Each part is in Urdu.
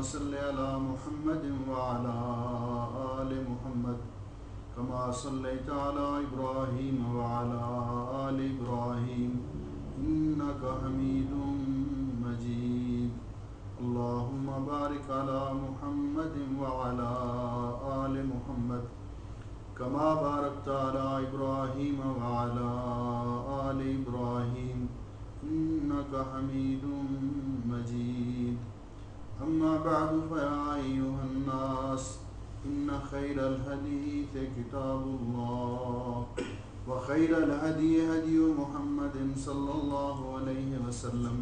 صل على محمد وعلى آل محمد كما صليت على إبراهيم وعلى آل إبراهيم إنك حميد مجيد اللهم بارك على محمد وعلى آل محمد كما باركت على إبراهيم وعلى آل إبراهيم إنك حميد مجيد أما بعد فيا أيها الناس إن خير الحديث كتاب الله وخير الهدي هدي محمد صلى الله عليه وسلم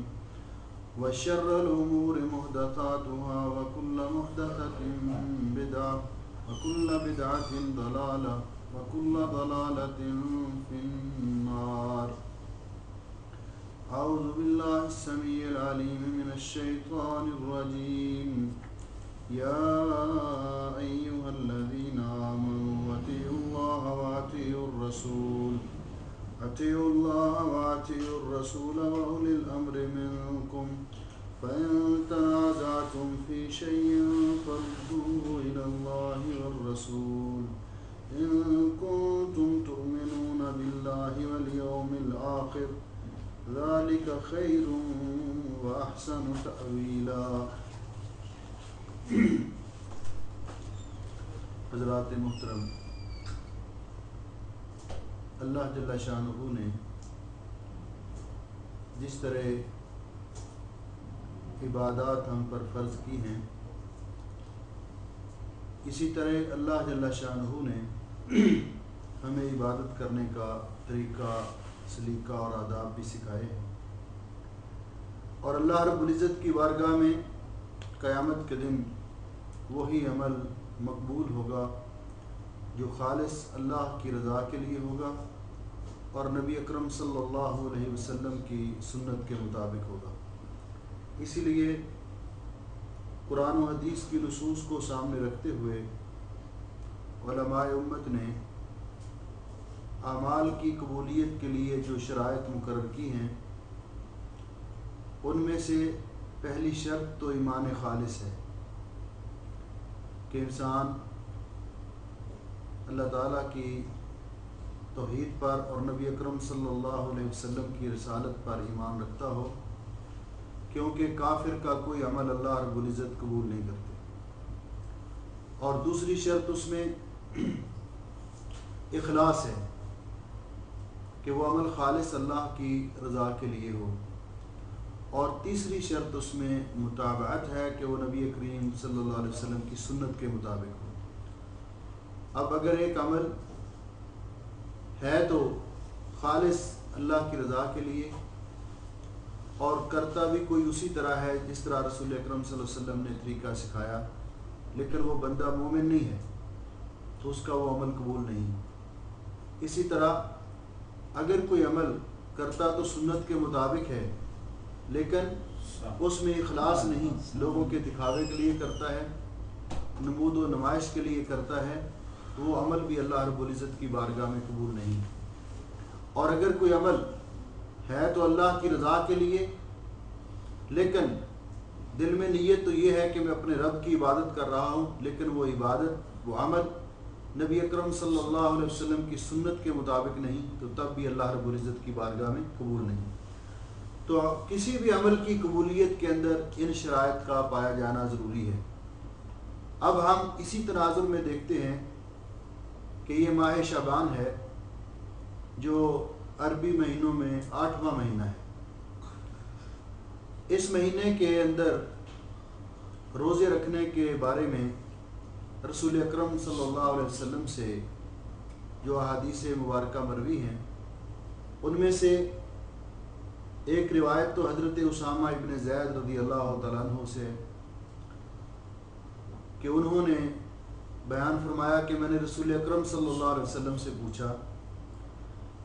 وشر الأمور محدثاتها وكل محدثة بدعة وكل بدعة ضلالة وكل ضلالة في النار أعوذ بالله السميع العليم من الشيطان الرجيم يا أيها الذين آمنوا أطيعوا الله وأطيعوا الرسول وأولي الأمر منكم فإن تنازعتم في شيء فردوه إلى الله والرسول إن كنتم تؤمنون بالله واليوم الآخر ذلك خير وأحسن تأويلا. حضرات محترم، اللہ جل شانہ نے جس طرح عبادات ہم پر فرض کی ہیں، اسی طرح اللہ جل شانہ نے ہمیں عبادت کرنے کا طریقہ، سلیقہ اور آداب بھی سکھائے ہیں، اور اللہ رب العزت کی بارگاہ میں قیامت کے دن وہی عمل مقبول ہوگا جو خالص اللہ کی رضا کے لیے ہوگا اور نبی اکرم صلی اللہ علیہ وسلم کی سنت کے مطابق ہوگا. اسی لیے قرآن و حدیث کی نصوص کو سامنے رکھتے ہوئے علماء امت نے اعمال کی قبولیت کے لیے جو شرائط مقرر کی ہیں، ان میں سے پہلی شرط تو ایمان خالص ہے کہ انسان اللہ تعالیٰ کی توحید پر اور نبی اکرم صلی اللہ علیہ وسلم کی رسالت پر ایمان رکھتا ہو، کیونکہ کافر کا کوئی عمل اللہ رب العزت قبول نہیں کرتے. اور دوسری شرط اس میں اخلاص ہے کہ وہ عمل خالص اللہ کی رضا کے لیے ہو. اور تیسری شرط اس میں متابعت ہے کہ وہ نبی کریم صلی اللہ علیہ وسلم کی سنت کے مطابق ہو. اب اگر ایک عمل ہے تو خالص اللہ کی رضا کے لیے اور کرتا بھی کوئی اسی طرح ہے جس طرح رسول اکرم صلی اللہ علیہ وسلم نے طریقہ سکھایا، لیکن وہ بندہ مومن نہیں ہے تو اس کا وہ عمل قبول نہیں. اسی طرح اگر کوئی عمل کرتا تو سنت کے مطابق ہے لیکن اس میں اخلاص نہیں، لوگوں کے دکھاوے کے لیے کرتا ہے، نمود و نمائش کے لیے کرتا ہے، تو وہ عمل بھی اللہ رب العزت کی بارگاہ میں قبول نہیں. اور اگر کوئی عمل ہے تو اللہ کی رضا کے لیے، لیکن دل میں نیت تو یہ ہے کہ میں اپنے رب کی عبادت کر رہا ہوں، لیکن وہ عبادت، وہ عمل نبی اکرم صلی اللہ علیہ وسلم کی سنت کے مطابق نہیں، تو تب بھی اللہ رب العزت کی بارگاہ میں قبول نہیں. تو کسی بھی عمل کی قبولیت کے اندر ان شرائط کا پایا جانا ضروری ہے. اب ہم اسی تناظر میں دیکھتے ہیں کہ یہ ماہ شعبان ہے جو عربی مہینوں میں 8واں مہینہ ہے. اس مہینے کے اندر روزے رکھنے کے بارے میں رسول اکرم صلی اللہ علیہ وسلم سے جو احادیث مبارکہ مروی ہیں، ان میں سے ایک روایت تو حضرت اسامہ ابن زید رضی اللہ تعالیٰ عنہ سے کہ انہوں نے بیان فرمایا کہ میں نے رسول اکرم صلی اللہ علیہ وسلم سے پوچھا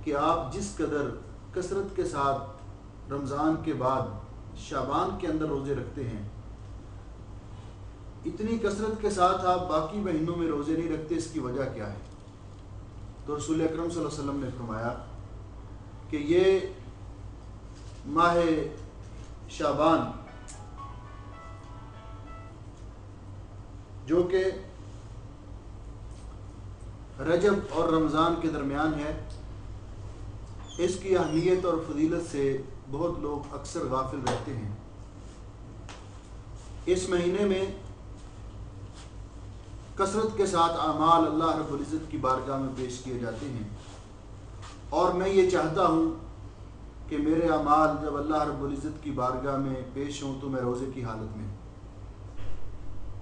کہ آپ جس قدر کثرت کے ساتھ رمضان کے بعد شعبان کے اندر روزے رکھتے ہیں، اتنی کثرت کے ساتھ آپ باقی مہینوں میں روزے نہیں رکھتے، اس کی وجہ کیا ہے؟ تو رسول اکرم صلی اللہ علیہ وسلم نے فرمایا کہ یہ ماہ شعبان جو کہ رجب اور رمضان کے درمیان ہے، اس کی اہمیت اور فضیلت سے بہت لوگ اکثر غافل رہتے ہیں۔ اس مہینے میں کثرت کے ساتھ اعمال اللہ رب العزت کی بارگاہ میں پیش کیے جاتے ہیں، اور میں یہ چاہتا ہوں کہ میرے اعمال جب اللہ رب العزت کی بارگاہ میں پیش ہوں تو میں روزے کی حالت میں۔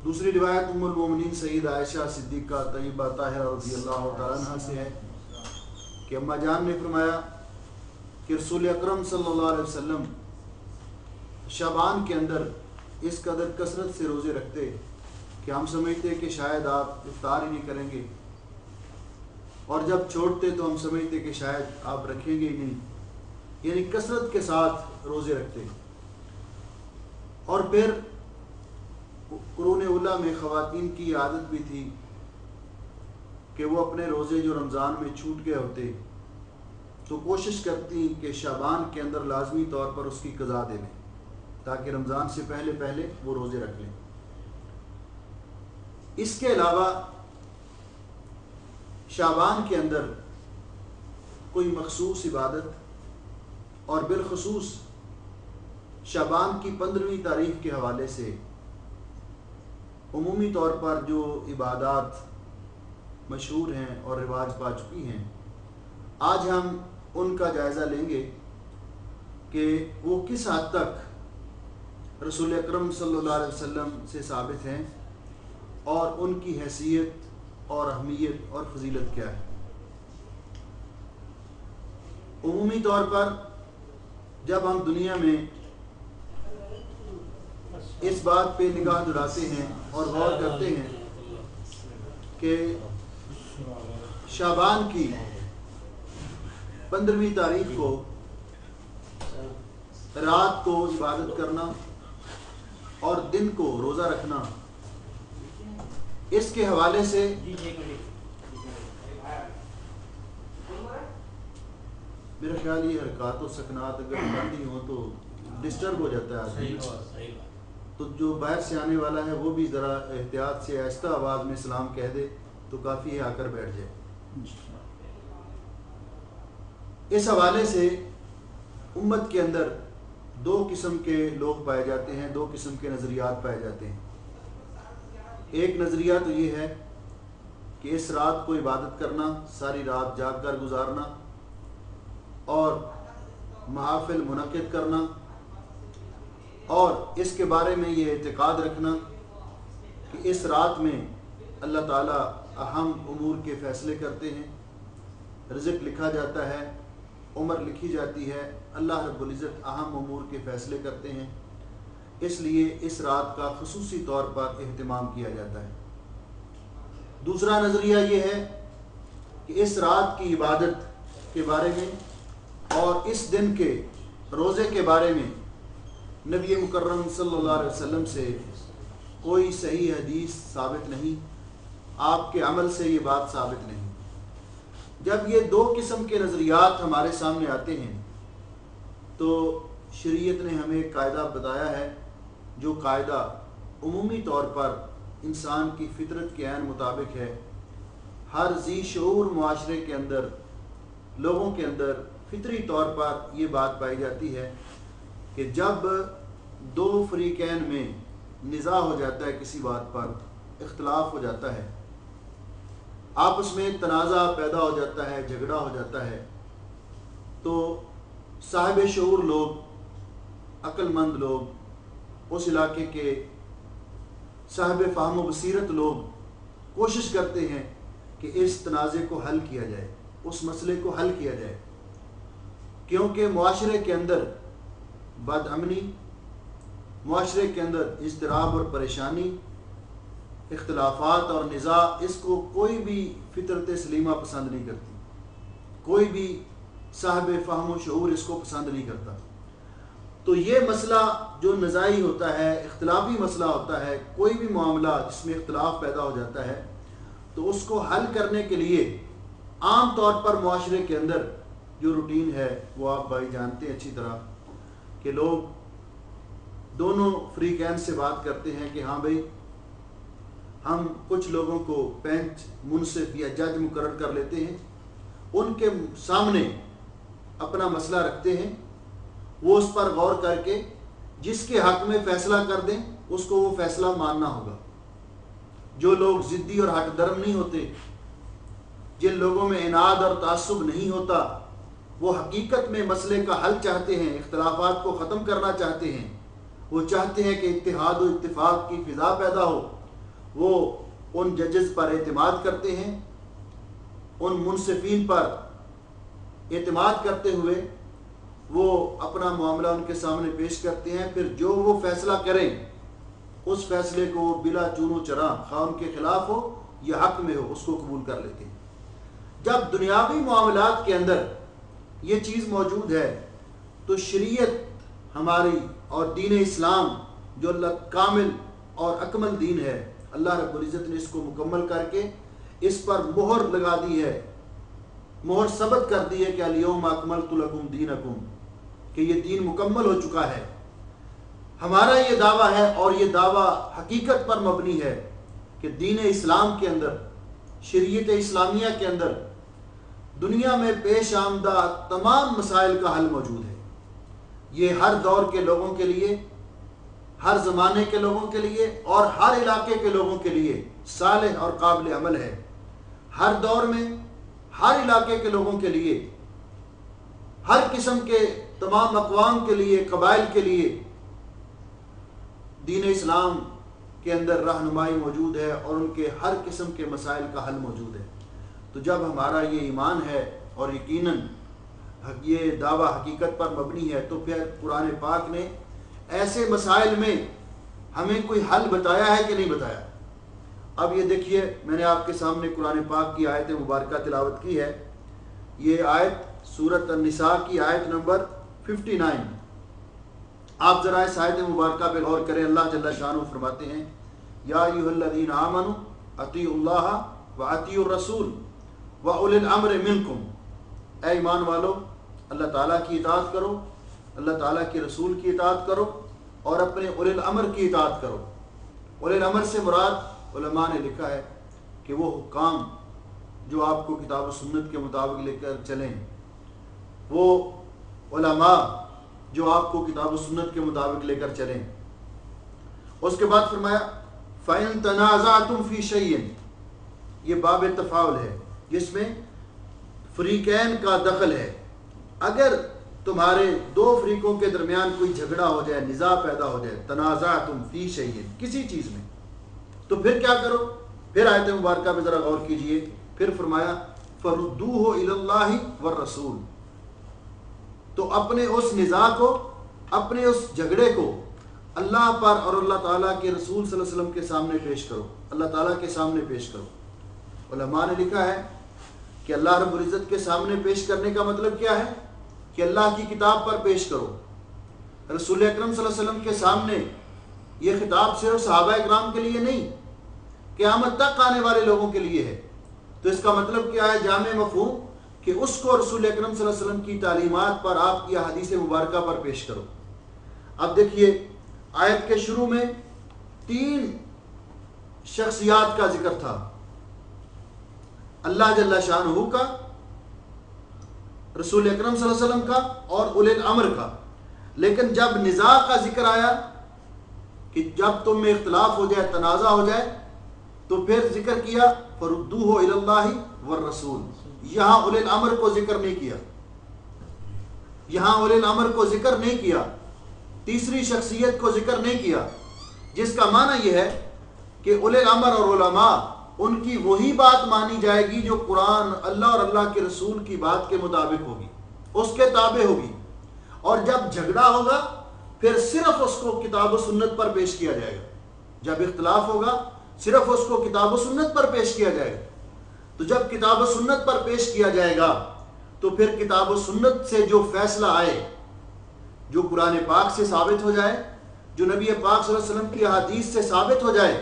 دوسری روایت ام المومنین سید عائشہ صدیقہ طیبہ طاہرہ رضی اللہ تعالیٰ عنہ سے ہے کہ اماں جان نے فرمایا کہ رسول اکرم صلی اللہ علیہ وسلم شعبان کے اندر اس قدر کثرت سے روزے رکھتے کہ ہم سمجھتے کہ شاید آپ افطار ہی نہیں کریں گے، اور جب چھوڑتے تو ہم سمجھتے کہ شاید آپ رکھیں گے ہی نہیں، یعنی کثرت کے ساتھ روزے رکھتے۔ اور پھر قرون اولیٰ میں خواتین کی عادت بھی تھی کہ وہ اپنے روزے جو رمضان میں چھوٹ گئے ہوتے تو کوشش کرتی کہ شعبان کے اندر لازمی طور پر اس کی قضا دے لیں تاکہ رمضان سے پہلے پہلے وہ روزے رکھ لیں۔ اس کے علاوہ شعبان کے اندر کوئی مخصوص عبادت، اور بالخصوص شعبان کی 15ویں تاریخ کے حوالے سے عمومی طور پر جو عبادات مشہور ہیں اور رواج پا چکی ہیں، آج ہم ان کا جائزہ لیں گے کہ وہ کس حد تک رسول اکرم صلی اللہ علیہ وسلم سے ثابت ہیں اور ان کی حیثیت اور اہمیت اور فضیلت کیا ہے۔ عمومی طور پر جب ہم دنیا میں اس بات پہ نگاہ دلاتے ہیں اور غور کرتے ہیں کہ شعبان کی 15ویں تاریخ کو رات کو عبادت کرنا اور دن کو روزہ رکھنا، اس کے حوالے سے میرا خیال یہ حرکات و سکنات اگر بند ہی ہوں تو ڈسٹرب ہو جاتا ہے آدمی، تو جو باہر سے آنے والا ہے وہ بھی ذرا احتیاط سے آہستہ آواز میں سلام کہہ دے تو کافی ہے، آ کر بیٹھ جائے۔ اس حوالے سے امت کے اندر دو قسم کے لوگ پائے جاتے ہیں، دو قسم کے نظریات پائے جاتے ہیں۔ ایک نظریہ تو یہ ہے کہ اس رات کو عبادت کرنا، ساری رات جاگ کر گزارنا اور محافل منعقد کرنا، اور اس کے بارے میں یہ اعتقاد رکھنا کہ اس رات میں اللہ تعالیٰ اہم امور کے فیصلے کرتے ہیں، رزق لکھا جاتا ہے، عمر لکھی جاتی ہے، اللہ رب العزت اہم امور کے فیصلے کرتے ہیں، اس لیے اس رات کا خصوصی طور پر اہتمام کیا جاتا ہے۔ دوسرا نظریہ یہ ہے کہ اس رات کی عبادت کے بارے میں اور اس دن کے روزے کے بارے میں نبی مکرم صلی اللہ علیہ وسلم سے کوئی صحیح حدیث ثابت نہیں، آپ کے عمل سے یہ بات ثابت نہیں۔ جب یہ دو قسم کے نظریات ہمارے سامنے آتے ہیں تو شریعت نے ہمیں ایک قاعدہ بتایا ہے، جو قاعدہ عمومی طور پر انسان کی فطرت کے عین مطابق ہے۔ ہر ذی شعور معاشرے کے اندر، لوگوں کے اندر فطری طور پر یہ بات پائی جاتی ہے کہ جب دو فریقین میں نزاع ہو جاتا ہے، کسی بات پر اختلاف ہو جاتا ہے، آپس میں تنازع پیدا ہو جاتا ہے، جھگڑا ہو جاتا ہے، تو صاحب شعور لوگ، عقل مند لوگ، اس علاقے کے صاحب فہم و بصیرت لوگ کوشش کرتے ہیں کہ اس تنازع کو حل کیا جائے، اس مسئلے کو حل کیا جائے، کیونکہ معاشرے کے اندر بد امنی، معاشرے کے اندر اضطراب اور پریشانی، اختلافات اور نزاع، اس کو کوئی بھی فطرت سلیمہ پسند نہیں کرتی، کوئی بھی صاحب فہم و شعور اس کو پسند نہیں کرتا۔ تو یہ مسئلہ جو نزاعی ہوتا ہے، اختلافی مسئلہ ہوتا ہے، کوئی بھی معاملہ جس میں اختلاف پیدا ہو جاتا ہے، تو اس کو حل کرنے کے لیے عام طور پر معاشرے کے اندر جو روٹین ہے وہ آپ بھائی جانتے ہیں اچھی طرح کہ لوگ دونوں فریقین سے بات کرتے ہیں کہ ہاں بھائی ہم کچھ لوگوں کو پینچ منصف یا جج مقرر کر لیتے ہیں، ان کے سامنے اپنا مسئلہ رکھتے ہیں، وہ اس پر غور کر کے جس کے حق میں فیصلہ کر دیں اس کو وہ فیصلہ ماننا ہوگا۔ جو لوگ ضدی اور ہٹ درم نہیں ہوتے، جن لوگوں میں عناد اور تعصب نہیں ہوتا، وہ حقیقت میں مسئلے کا حل چاہتے ہیں، اختلافات کو ختم کرنا چاہتے ہیں، وہ چاہتے ہیں کہ اتحاد و اتفاق کی فضا پیدا ہو، وہ ان ججز پر اعتماد کرتے ہیں، ان منصفین پر اعتماد کرتے ہوئے وہ اپنا معاملہ ان کے سامنے پیش کرتے ہیں، پھر جو وہ فیصلہ کریں اس فیصلے کو بلا چون و چرا، خواہ ان کے خلاف ہو یا حق میں ہو، اس کو قبول کر لیتے ہیں۔ جب دنیاوی معاملات کے اندر یہ چیز موجود ہے تو شریعت ہماری اور دین اسلام جو اللہ کامل اور اکمل دین ہے، اللہ رب العزت نے اس کو مکمل کر کے اس پر مہر لگا دی ہے، مہر ثبت کر دی ہے کہ الیوم اکملت لکم دینکم، کہ یہ دین مکمل ہو چکا ہے۔ ہمارا یہ دعویٰ ہے اور یہ دعویٰ حقیقت پر مبنی ہے کہ دین اسلام کے اندر، شریعت اسلامیہ کے اندر دنیا میں پیش آمدہ تمام مسائل کا حل موجود ہے۔ یہ ہر دور کے لوگوں کے لیے، ہر زمانے کے لوگوں کے لیے اور ہر علاقے کے لوگوں کے لیے صالح اور قابل عمل ہے۔ ہر دور میں، ہر علاقے کے لوگوں کے لیے، ہر قسم کے تمام اقوام کے لیے، قبائل کے لیے دین اسلام کے اندر رہنمائی موجود ہے اور ان کے ہر قسم کے مسائل کا حل موجود ہے۔ تو جب ہمارا یہ ایمان ہے اور یقیناً یہ دعویٰ حقیقت پر مبنی ہے، تو پھر قرآن پاک نے ایسے مسائل میں ہمیں کوئی حل بتایا ہے کہ نہیں بتایا؟ اب یہ دیکھیے، میں نے آپ کے سامنے قرآن پاک کی آیت مبارکہ تلاوت کی ہے۔ یہ آیت سورۃ النساء کی آیت نمبر 59۔ آپ ذرا اس آیت مبارکہ پہ غور کریں۔ اللہ جل شانہ فرماتے ہیں، یا ایھا الذین آمنوا اطیعوا اللہ واطیعوا الرسول واولی الامر منکم، اے ایمان والو اللہ تعالیٰ کی اطاعت کرو، اللہ تعالیٰ کے رسول کی اطاعت کرو اور اپنے اولی الامر کی اطاعت کرو۔ اولی الامر سے مراد علماء نے لکھا ہے کہ وہ حکام جو آپ کو کتاب و سنت کے مطابق لے کر چلیں، وہ علماء جو آپ کو کتاب و سنت کے مطابق لے کر چلیں۔ اس کے بعد فرمایا فَإِن تَنَازَعْتُمْ فِي شَيْءٍ، یہ باب تفاعل ہے جس میں فریقین کا دخل ہے۔ اگر تمہارے دو فریقوں کے درمیان کوئی جھگڑا ہو جائے، نزاع پیدا ہو جائے، تنازعتم فی شیء، کسی چیز میں، تو پھر کیا کرو؟ پھر آیت مبارکہ میں ذرا غور کیجئے، پھر فرمایا فردوہ الی اللہ والرسول، تو اپنے اس نزاع کو، اپنے اس جھگڑے کو اللہ پر اور اللہ تعالیٰ کے رسول صلی اللہ علیہ وسلم کے سامنے پیش کرو، اللہ تعالیٰ کے سامنے پیش کرو۔ علماء نے لکھا ہے کہ اللہ رب العزت کے سامنے پیش کرنے کا مطلب کیا ہے؟ کہ اللہ کی کتاب پر پیش کرو۔ رسول اکرم صلی اللہ علیہ وسلم کے سامنے یہ خطاب صرف صحابہ اکرام کے لیے نہیں، قیامت تک آنے والے لوگوں کے لیے ہے۔ تو اس کا مطلب کیا ہے جامع مفہوم؟ کہ اس کو رسول اکرم صلی اللہ علیہ وسلم کی تعلیمات پر، آپ کی احادیث مبارکہ پر پیش کرو۔ اب دیکھیے آیت کے شروع میں 3 شخصیات کا ذکر تھا، اللہ جل شانہ کا، رسول اکرم صلی اللہ علیہ وسلم کا اور اولی الامر کا۔ لیکن جب نزاع کا ذکر آیا کہ جب تم میں اختلاف ہو جائے، تنازع ہو جائے، تو پھر ذکر کیا فردوہ الی اللہ والرسول۔ یہاں اولی الامر کو ذکر نہیں کیا، یہاں اولی الامر کو ذکر نہیں کیا، تیسری شخصیت کو ذکر نہیں کیا، جس کا معنی یہ ہے کہ اولی الامر اور علماء، ان کی وہی بات مانی جائے گی جو قرآن، اللہ اور اللہ کے رسول کی بات کے مطابق ہوگی، اس کے تابع ہوگی۔ اور جب جھگڑا ہوگا پھر صرف اس کو کتاب و سنت پر پیش کیا جائے گا۔ جب اختلاف ہوگا صرف اس کو کتاب و سنت پر پیش کیا جائے گا۔ تو جب کتاب و سنت پر پیش کیا جائے گا تو پھر کتاب و سنت سے جو فیصلہ آئے، جو قرآن پاک سے ثابت ہو جائے، جو نبی پاک صلی اللہ علیہ وسلم کی احادیث سے ثابت ہو جائے،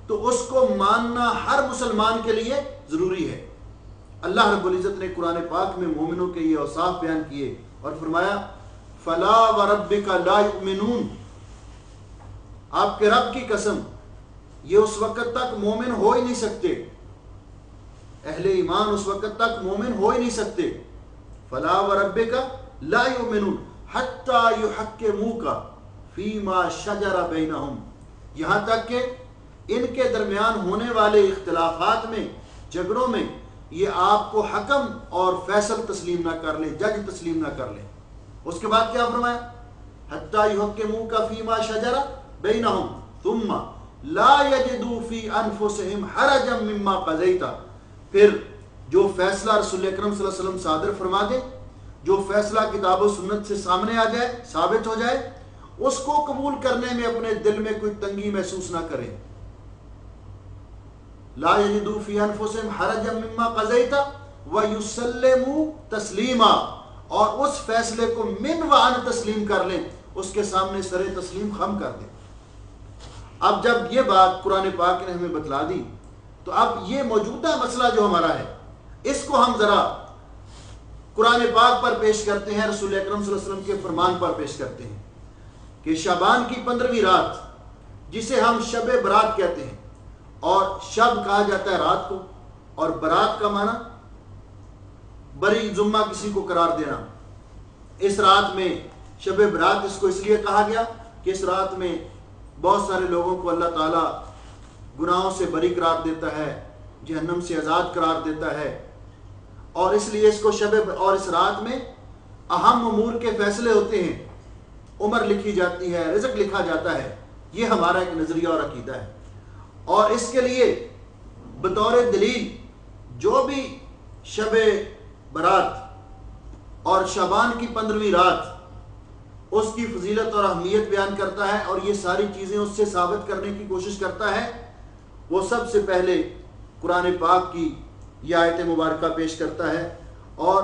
تو اس کو ماننا ہر مسلمان کے لیے ضروری ہے۔ اللہ رب العزت نے قرآن پاک میں مومنوں کے یہ اوصاف بیان کیے اور فرمایا فَلَا وَرَبِّكَ لَا يُؤْمِنُونَ، آپ کے رب کی قسم یہ اس وقت تک مومن ہو ہی نہیں سکتے، اہل ایمان اس وقت تک مومن ہو ہی نہیں سکتے. فلا وربک لا یؤمنون حتی یحکموک فیما شجر بینہم، یہاں تک کہ ان کے درمیان ہونے والے اختلافات میں، جھگڑوں میں، یہ آپ کو حکم اور فیصل تسلیم نہ کر لے، جج تسلیم نہ کر لے. اس کے بعد کیا فرمایا؟ حتی یحکموک فیما شجر بینہم ثم لا یجدوا فی انفسہم حرجا مما قضیت، پھر جو فیصلہ رسول اکرم صلی اللہ علیہ وسلم صادر فرما دے، جو فیصلہ کتاب و سنت سے سامنے آ جائے، ثابت ہو جائے، اس کو قبول کرنے میں اپنے دل میں کوئی تنگی محسوس نہ کریں. لا یجدوا فی انفسہم حرجا مما قضیت ویسلموا تسلیما، اور اس فیصلے کو من وعن تسلیم کر لیں، اس کے سامنے سر تسلیم خم کر دیں. اب جب یہ بات قرآن پاک نے ہمیں بتلا دی تو اب یہ موجودہ مسئلہ جو ہمارا ہے اس کو ہم ذرا قرآن پاک پر پیش کرتے ہیں، رسول اکرم صلی اللہ علیہ وسلم کے فرمان پر پیش کرتے ہیں کہ شعبان کی 15ویں رات جسے ہم شب برات کہتے ہیں، اور شب کہا جاتا ہے رات کو، اور برات کا معنی بری ذمہ کسی کو قرار دینا. اس رات میں شب برات اس کو اس لیے کہا گیا کہ اس رات میں بہت سارے لوگوں کو اللہ تعالیٰ گناہوں سے بری قرار دیتا ہے، جہنم سے آزاد قرار دیتا ہے، اور اس لیے اس کو اور اس رات میں اہم امور کے فیصلے ہوتے ہیں، عمر لکھی جاتی ہے، رزق لکھا جاتا ہے. یہ ہمارا ایک نظریہ اور عقیدہ ہے. اور اس کے لیے بطور دلیل جو بھی شب برات اور شعبان کی 15ویں رات اس کی فضیلت اور اہمیت بیان کرتا ہے اور یہ ساری چیزیں اس سے ثابت کرنے کی کوشش کرتا ہے، وہ سب سے پہلے قرآن پاک کی یہ آیت مبارکہ پیش کرتا ہے. اور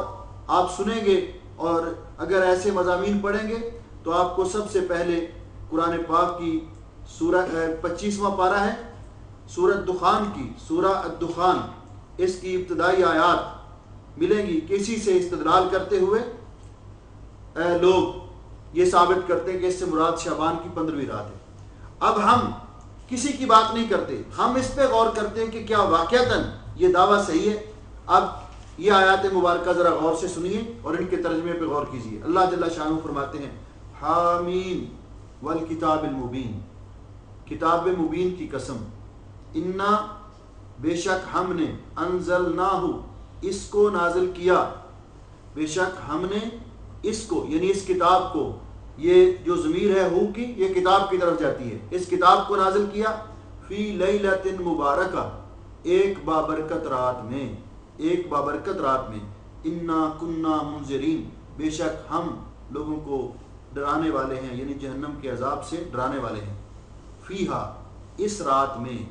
آپ سنیں گے اور اگر ایسے مضامین پڑھیں گے تو آپ کو سب سے پہلے قرآن پاک کی سورہ 25واں پارہ ہے، سورہ دخان کی، سورہ الدخان، اس کی ابتدائی آیات ملیں گی. کسی سے استدلال کرتے ہوئے لوگ یہ ثابت کرتے ہیں کہ اس سے مراد شعبان کی 15ویں رات ہے. اب ہم کسی کی بات نہیں کرتے، ہم اس پہ غور کرتے ہیں کہ کیا واقعتاً یہ دعویٰ صحیح ہے. اب یہ آیات مبارکہ ذرا غور سے سنیے اور ان کے ترجمے پہ غور کیجیے. اللہ جل شانہ فرماتے ہیں حامیم والکتاب المبین، کتاب مبین کی قسم، انا بے شک ہم نے، انزلناہ اس کو نازل کیا، بے شک ہم نے اس کو یعنی اس کتاب کو، یہ جو ضمیر ہے ہو کی یہ کتاب کی طرف جاتی ہے، اس کتاب کو نازل کیا فی لیلۃ مبارکہ، ایک بابرکت رات میں، ایک بابرکت رات میں، انا کنا منذرین، بے شک ہم لوگوں کو ڈرانے والے ہیں، یعنی جہنم کے عذاب سے ڈرانے والے ہیں. فیہا اس رات میں،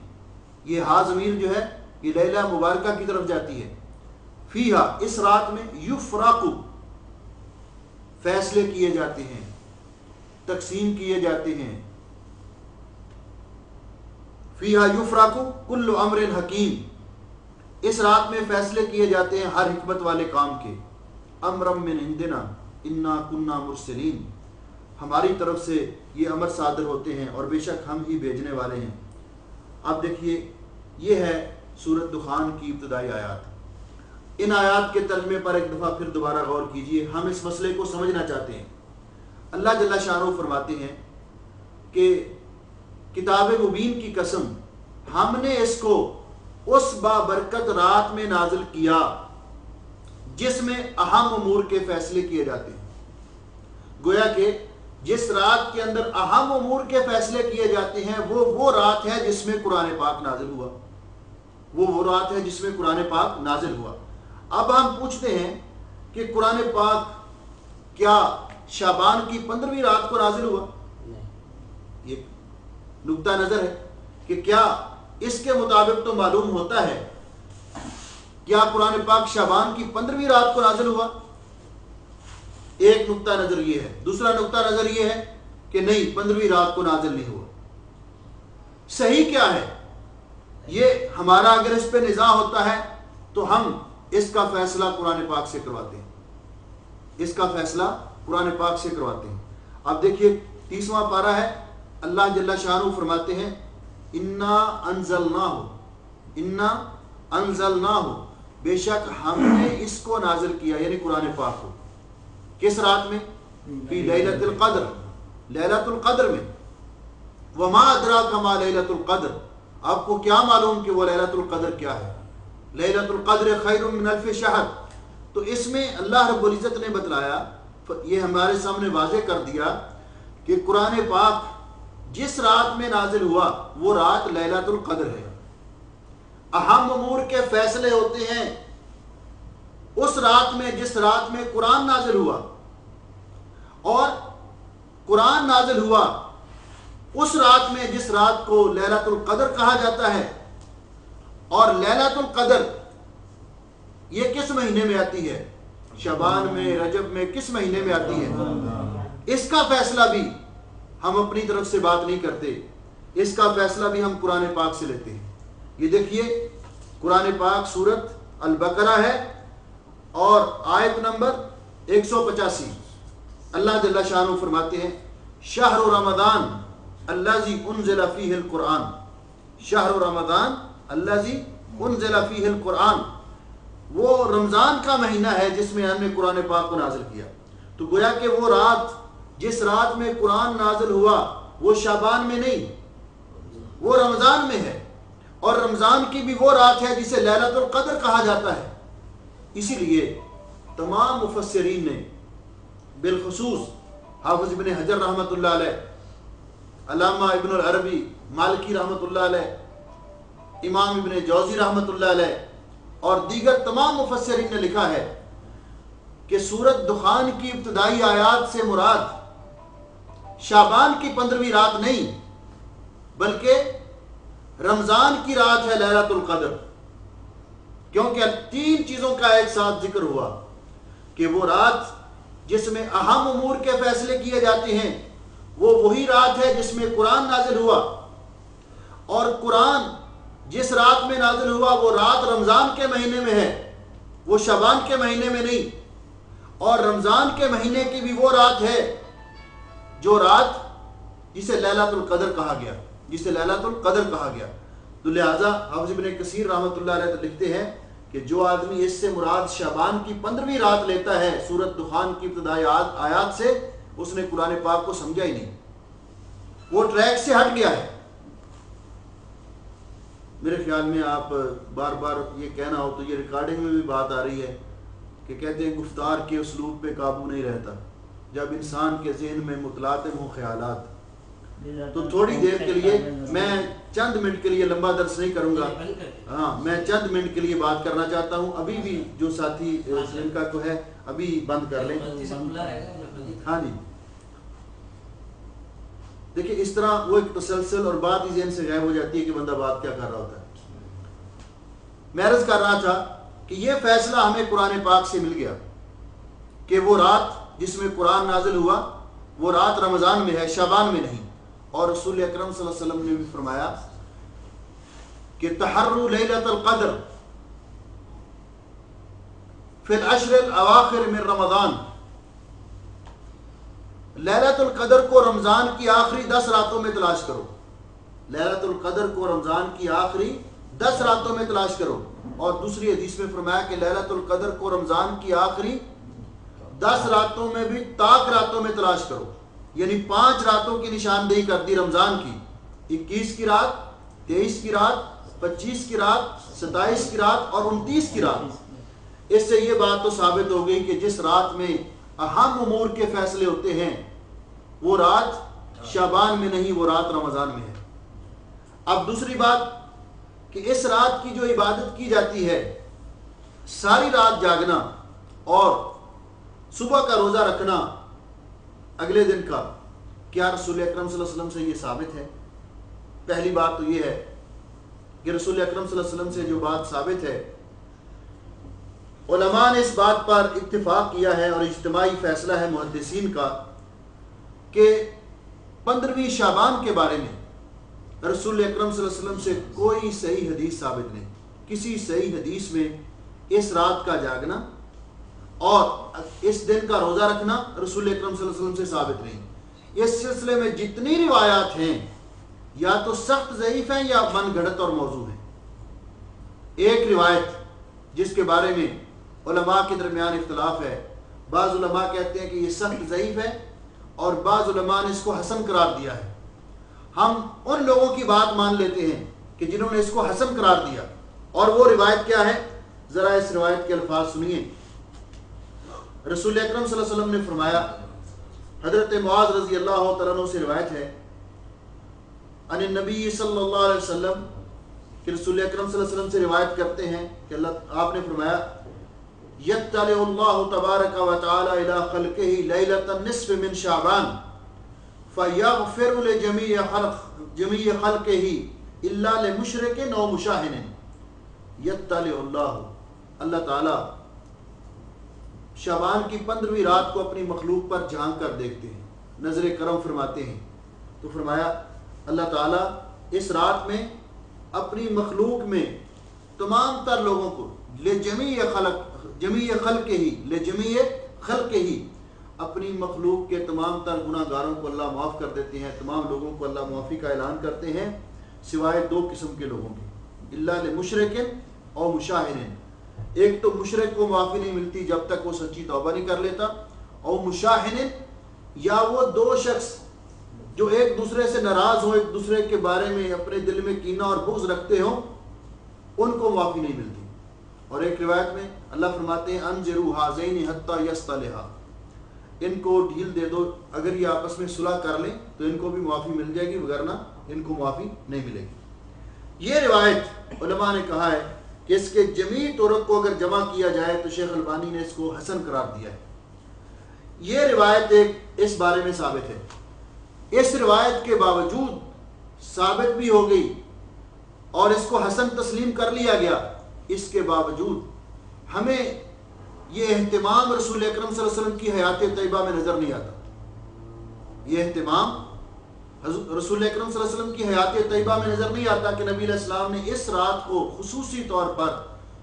یہ ہا ضمیر جو ہے یہ لیلہ مبارکہ کی طرف جاتی ہے. فیہا اس رات میں، یفرق فیصلے کیے جاتے ہیں، تقسیم کیے جاتے ہیں. فیہا یفرق کل امر حکیم، اس رات میں فیصلے کیے جاتے ہیں ہر حکمت والے کام کے. امرم من عندنا انا کنا مرسلین، ہماری طرف سے یہ امر صادر ہوتے ہیں اور بے شک ہم ہی بھیجنے والے ہیں. اب دیکھیے یہ ہے سورۃ دخان کی ابتدائی آیات. ان آیات کے ترجمے پر ایک دفعہ پھر دوبارہ غور کیجیے، ہم اس مسئلے کو سمجھنا چاہتے ہیں. اللہ جل شانہ فرماتے ہیں کہ کتاب مبین کی قسم، ہم نے اس کو اس بابرکت رات میں نازل کیا جس میں اہم امور کے فیصلے کیے جاتے ہیں. گویا کہ جس رات کے اندر اہم امور کے فیصلے کیے جاتے ہیں وہ رات ہے جس میں قرآن پاک نازل ہوا، وہ رات ہے جس میں قرآن پاک نازل ہوا. اب ہم پوچھتے ہیں کہ قرآن پاک کیا شعبان کی 15ویں رات کو نازل ہوا؟ یہ نقطہ نظر ہے کہ کیا اس کے مطابق تو معلوم ہوتا ہے، کیا قرآن پاک شعبان کی 15ویں رات کو نازل ہوا؟ ایک نقطہ نظر یہ ہے. دوسرا نقطہ نظر یہ ہے کہ نہیں، 15ویں رات کو نازل نہیں ہوا. صحیح کیا ہے؟ یہ ہمارا اگر اس پہ نزاع ہوتا ہے تو ہم اس کا فیصلہ قرآن پاک سے کرواتے ہیں، اس کا فیصلہ قرآن پاک سے کرواتے ہیں. اب دیکھیے 30واں پارہ ہے، اللہ جل شانہ فرماتے ہیں انا انزلناہ، بے شک ہم نے اس کو نازل کیا، یعنی قرآن پاک کو، کس رات میں؟ فی لیلۃ القدر، لیلۃ القدر میں۔ وما ادراک ما لیلۃ القدر، آپ کو کیا معلوم کہ وہ لیلۃ القدر کیا ہے؟ لیلۃ القدر خیر من الف شہر۔ تو اس میں اللہ رب العزت نے بتلایا، یہ ہمارے سامنے واضح کر دیا کہ قرآن پاک جس رات میں نازل ہوا وہ رات لیلۃ القدر ہے۔ اہم امور کے فیصلے ہوتے ہیں اس رات میں جس رات میں قرآن نازل ہوا، اور قرآن نازل ہوا اس رات میں جس رات کو لیلۃ القدر کہا جاتا ہے۔ اور لیلۃ القدر یہ کس مہینے میں آتی ہے؟ شعبان میں، رجب میں، کس مہینے میں آتی ہے؟ اس کا فیصلہ بھی ہم اپنی طرف سے بات نہیں کرتے، اس کا فیصلہ بھی ہم قرآن پاک سے لیتے ہیں۔ یہ دیکھیے قرآن پاک سورت البقرہ ہے اور آیت نمبر 185، اللہ جل شانہ فرماتے ہیں شہر رمضان الذی انزل فیہ القرآن، شہر رمضان الذی انزل فیہ القرآن، وہ رمضان کا مہینہ ہے جس میں ہم نے قرآن پاک کو نازل کیا۔ تو گویا کہ وہ رات جس رات میں قرآن نازل ہوا وہ شعبان میں نہیں، وہ رمضان میں ہے، اور رمضان کی بھی وہ رات ہے جسے لیلۃ القدر کہا جاتا ہے۔ اسی لیے تمام مفسرین نے، بالخصوص حافظ ابن حجر رحمۃ اللہ علیہ، علامہ ابن العربی مالکی رحمۃ اللہ علیہ، امام ابن جوزی رحمۃ اللہ علیہ اور دیگر تمام مفسرین نے لکھا ہے کہ سورت دخان کی ابتدائی آیات سے مراد شعبان کی 15ویں رات نہیں بلکہ رمضان کی رات ہے لیلۃ القدر، کیونکہ 3 چیزوں کا ایک ساتھ ذکر ہوا کہ وہ رات جس میں اہم امور کے فیصلے کیے جاتے ہیں وہ وہی رات ہے جس میں قرآن نازل ہوا، اور قرآن جس رات میں نازل ہوا وہ رات رمضان کے مہینے میں ہے، وہ شعبان کے مہینے میں نہیں، اور رمضان کے مہینے کی بھی وہ رات ہے جو رات جسے لیلۃ القدر کہا گیا، جسے لیلۃ القدر کہا گیا۔ تو لہٰذا حافظ ابن کثیر رحمۃ اللہ علیہ لکھتے ہیں کہ جو آدمی اس سے مراد شعبان کی 15ویں رات لیتا ہے سورت دخان کی ابتدائی آیات سے، اس نے قرآن پاک کو سمجھا ہی نہیں، وہ ٹریک سے ہٹ گیا ہے۔ میرے خیال میں آپ بار بار یہ کہنا ہو تو یہ ریکارڈنگ میں بھی بات آ رہی ہے کہ کہتے ہیں گفتار کے اسلوب پہ قابو نہیں رہتا جب انسان کے ذہن میں متلاطم ہوں خیالات۔ تو تھوڑی دیر کے لیے میں چند منٹ کے لیے لمبا درس نہیں کروں گا، ہاں میں چند منٹ کے لیے بات کرنا چاہتا ہوں۔ ابھی بھی جو ساتھی جن کا کو ہے ابھی بند کر لیں، ہاں جی۔ دیکھیں اس طرح وہ ایک تسلسل اور بات ہی ذہن سے غائب ہو جاتی ہے کہ بندہ بات کیا کر رہا ہوتا ہے۔ میں عرض کر رہا تھا کہ یہ فیصلہ ہمیں قرآن پاک سے مل گیا کہ وہ رات جس میں قرآن نازل ہوا وہ رات رمضان میں ہے، شعبان میں نہیں۔ اور رسول اکرم صلی اللہ علیہ وسلم نے بھی فرمایا کہ تحروا لیلۃ القدر فی العشر الاواخر من رمضان، لیلۃ القدر کو رمضان کی آخری 10 راتوں میں تلاش کرو، لیلۃ القدر کو رمضان کی آخری 10 راتوں میں تلاش کرو۔ اور دوسری حدیث میں فرمایا کہ لیلۃ القدر کو رمضان کی آخری 10 راتوں میں بھی طاق راتوں میں تلاش کرو، یعنی 5 راتوں کی نشاندہی کر دی رمضان کی، 21 کی رات، 23 کی رات، 25 کی رات، 27 کی رات اور 29 کی رات۔ اس سے یہ بات تو ثابت ہو گئی کہ جس رات میں اہم امور کے فیصلے ہوتے ہیں وہ رات شعبان میں نہیں، وہ رات رمضان میں ہے۔ اب دوسری بات کہ اس رات کی جو عبادت کی جاتی ہے، ساری رات جاگنا اور صبح کا روزہ رکھنا اگلے دن کا، کیا رسول اکرم صلی اللہ علیہ وسلم سے یہ ثابت ہے؟ پہلی بات تو یہ ہے کہ رسول اکرم صلی اللہ علیہ وسلم سے جو بات ثابت ہے، علماء نے اس بات پر اتفاق کیا ہے اور اجتماعی فیصلہ ہے محدثین کا کہ 15ویں شعبان کے بارے میں رسول اکرم صلی اللہ علیہ وسلم سے کوئی صحیح حدیث ثابت نہیں۔ کسی صحیح حدیث میں اس رات کا جاگنا اور اس دن کا روزہ رکھنا رسول اکرم صلی اللہ علیہ وسلم سے ثابت نہیں۔ اس سلسلے میں جتنی روایات ہیں یا تو سخت ضعیف ہیں یا من گھڑت اور موضوع ہیں۔ ایک روایت جس کے بارے میں علماء کے درمیان اختلاف ہے، بعض علماء کہتے ہیں کہ یہ سخت ضعیف ہے اور بعض علماء نے اس کو حسن قرار دیا ہے۔ ہم ان لوگوں کی بات مان لیتے ہیں کہ جنہوں نے اس کو حسن قرار دیا، اور وہ روایت کیا ہے؟ ذرا اس روایت کے الفاظ سنیے۔ رسول اکرم صلی اللہ علیہ وسلم نے فرمایا، حضرت معاذ رضی اللہ تعالیٰ عنہ سے روایت ہے ان النبی صلی اللہ علیہ وسلم کہ رسول اکرم صلی اللہ علیہ وسلم سے روایت کرتے ہیں کہ آپ نے فرمایا یطلع اللہ تبارک و تعالی الی خلقہ لیلۃ النصف من شعبان فیغفر لجمیع خلقہ الا لمشرک او مشاہن۔ یطلع اللہ تعالی شعبان کی 15ویں رات کو اپنی مخلوق پر جھانک کر دیکھتے ہیں، نظر کرم فرماتے ہیں۔ تو فرمایا اللہ تعالیٰ اس رات میں اپنی مخلوق میں تمام تر لوگوں کو لجمیع خلق ہی اپنی مخلوق کے تمام تر گناہ گاروں کو اللہ معاف کر دیتے ہیں، تمام لوگوں کو اللہ معافی کا اعلان کرتے ہیں سوائے 2 قسم کے لوگوں کے، الا لمشرک او مشاہن۔ ایک تو مشرک کو معافی نہیں ملتی جب تک وہ سچی توبہ نہیں کر لیتا، او مشاہن یا وہ 2 شخص جو ایک دوسرے سے ناراض ہوں، ایک دوسرے کے بارے میں اپنے دل میں کینہ اور بغض رکھتے ہوں، ان کو معافی نہیں ملتی۔ اور ایک روایت میں اللہ فرماتے ہیں انظروا ھذین حتی یصطلحا، ان کو ڈھیل دے دو، اگر یہ آپس میں صلح کر لیں تو ان کو بھی معافی مل جائے گی، وگرنہ ان کو معافی نہیں ملے گی۔ یہ روایت علماء نے کہا ہے کہ اس کے جمیع طرق کو اگر جمع کیا جائے تو شیخ البانی نے اس کو حسن قرار دیا ہے۔ یہ روایت ایک اس بارے میں ثابت ہے۔ اس روایت کے باوجود ثابت بھی ہو گئی اور اس کو حسن تسلیم کر لیا گیا، اس کے باوجود ہمیں یہ اہتمام رسول اکرم صلی اللہ علیہ وسلم کی حیات طیبہ میں نظر نہیں آتا۔ یہ اہتمام رسول اکرم صلی اللہ علیہ وسلم کی حیات طیبہ میں نظر نہیں آتا کہ نبی علیہ السلام نے اس رات کو خصوصی طور پر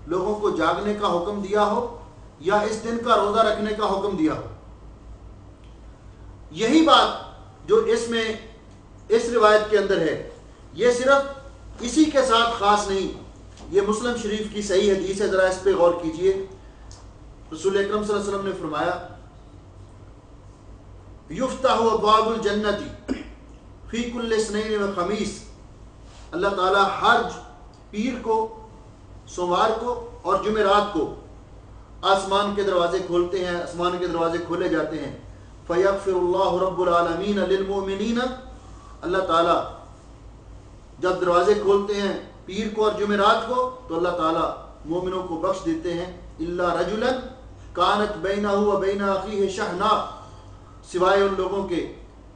لوگوں کو جاگنے کا حکم دیا ہو یا اس دن کا روزہ رکھنے کا حکم دیا ہو۔ یہی بات جو اس روایت کے اندر ہے، یہ صرف اسی کے ساتھ خاص نہیں، یہ مسلم شریف کی صحیح حدیث ہے، ذرا اس پہ غور کیجئے۔ رسول اکرم صلی اللہ علیہ وسلم نے فرمایا یفتح ابواب الجنت فی کل اثنین و خمیس، اللہ تعالیٰ ہر پیر کو، سوموار کو اور جمعرات کو آسمان کے دروازے کھولتے ہیں، آسمان کے دروازے کھولے جاتے ہیں۔ فیغفر اللہ رب العالمین للمؤمنین، اللہ تعالیٰ جب دروازے کھولتے ہیں پیر کو اور جمعرات کو تو اللہ تعالیٰ مومنوں کو بخش دیتے ہیں، الا رجلا کانت بینہ و بین اخیہ شحناء، سوائے ان لوگوں کے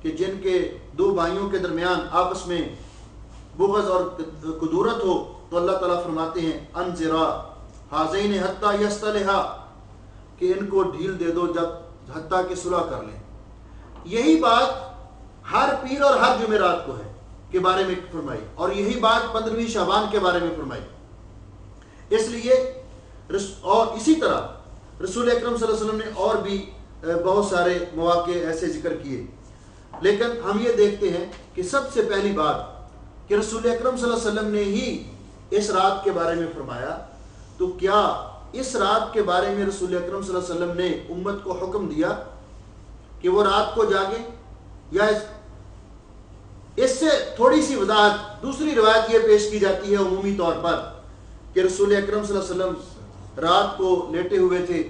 کہ جن کے 2 بھائیوں کے درمیان آپس میں بغض اور کدورت ہو، تو اللہ تعالیٰ فرماتے ہیں انذرا ھذین حتی یصطلحا، کہ ان کو ڈھیل دے دو جب حتیٰ کہ صلح کر لیں۔ یہی بات ہر پیر اور ہر جمعرات کو ہے کے بارے میں فرمائی، اور یہی بات 15ویں شعبان کے بارے میں فرمائی۔ اس لیے اور اسی طرح رسول اکرم صلی اللہ علیہ وسلم نے اور بھی بہت سارے مواقع ایسے ذکر کیے، لیکن ہم یہ دیکھتے ہیں کہ سب سے پہلی بات کہ رسول اکرم صلی اللہ علیہ وسلم نے ہی اس رات کے بارے میں فرمایا، تو کیا اس رات کے بارے میں رسول اکرم صلی اللہ علیہ وسلم نے امت کو حکم دیا کہ وہ رات کو جاگیں؟ یا اس سے تھوڑی سی وضاحت دوسری روایت یہ پیش کی جاتی ہے عمومی طور پر کہ رسول اکرم صلی اللہ علیہ وسلم رات کو لیٹے ہوئے تھے،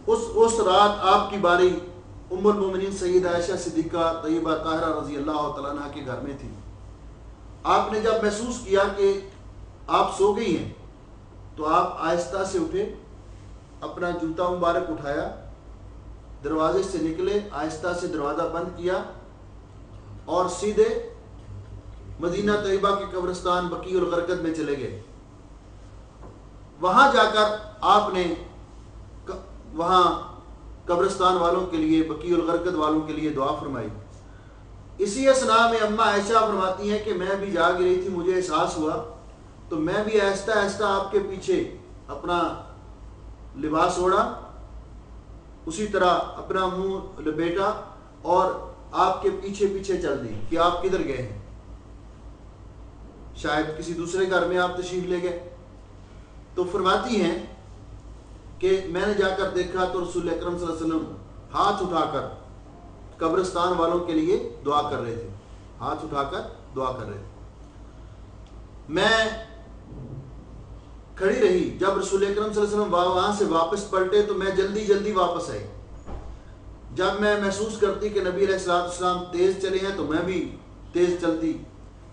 اس رات آپ کی باری ام المومنین سیدہ عائشہ صدیقہ طیبہ طاہرہ رضی اللہ تعالیٰ عنہ کے گھر میں تھی۔ آپ نے جب محسوس کیا کہ آپ سو گئی ہیں تو آپ آہستہ سے اٹھے، اپنا جوتا مبارک اٹھایا، دروازے سے نکلے، آہستہ سے دروازہ بند کیا اور سیدھے مدینہ طیبہ کے قبرستان بقیع الغرقد میں چلے گئے۔ وہاں جا کر آپ نے وہاں قبرستان والوں کے لیے، بقیع الغرقد والوں کے لیے دعا فرمائی۔ اسی اثناء میں اماں عائشہ فرماتی ہیں کہ میں بھی جاگ رہی تھی، مجھے احساس ہوا تو میں بھی آہستہ آہستہ آپ کے پیچھے اپنا لباس اوڑھا، اسی طرح اپنا منہ لپیٹا اور آپ کے پیچھے پیچھے چل دی کہ آپ کدھر گئے ہیں، شاید کسی دوسرے گھر میں آپ تشریف لے گئے. تو فرماتی ہیں کہ میں نے جا کر دیکھا تو رسول اکرم صلی اللہ علیہ وسلم ہاتھ اٹھا کر قبرستان والوں کے لیے دعا کر رہے تھے، ہاتھ اٹھا کر دعا کر رہے تھے. میں کھڑی رہی. جب رسول اکرم صلی اللہ علیہ وسلم وہاں سے واپس پلٹے تو میں جلدی جلدی واپس آئی. جب میں محسوس کرتی کہ نبی علیہ السلام تیز چلے ہیں تو میں بھی تیز چلتی،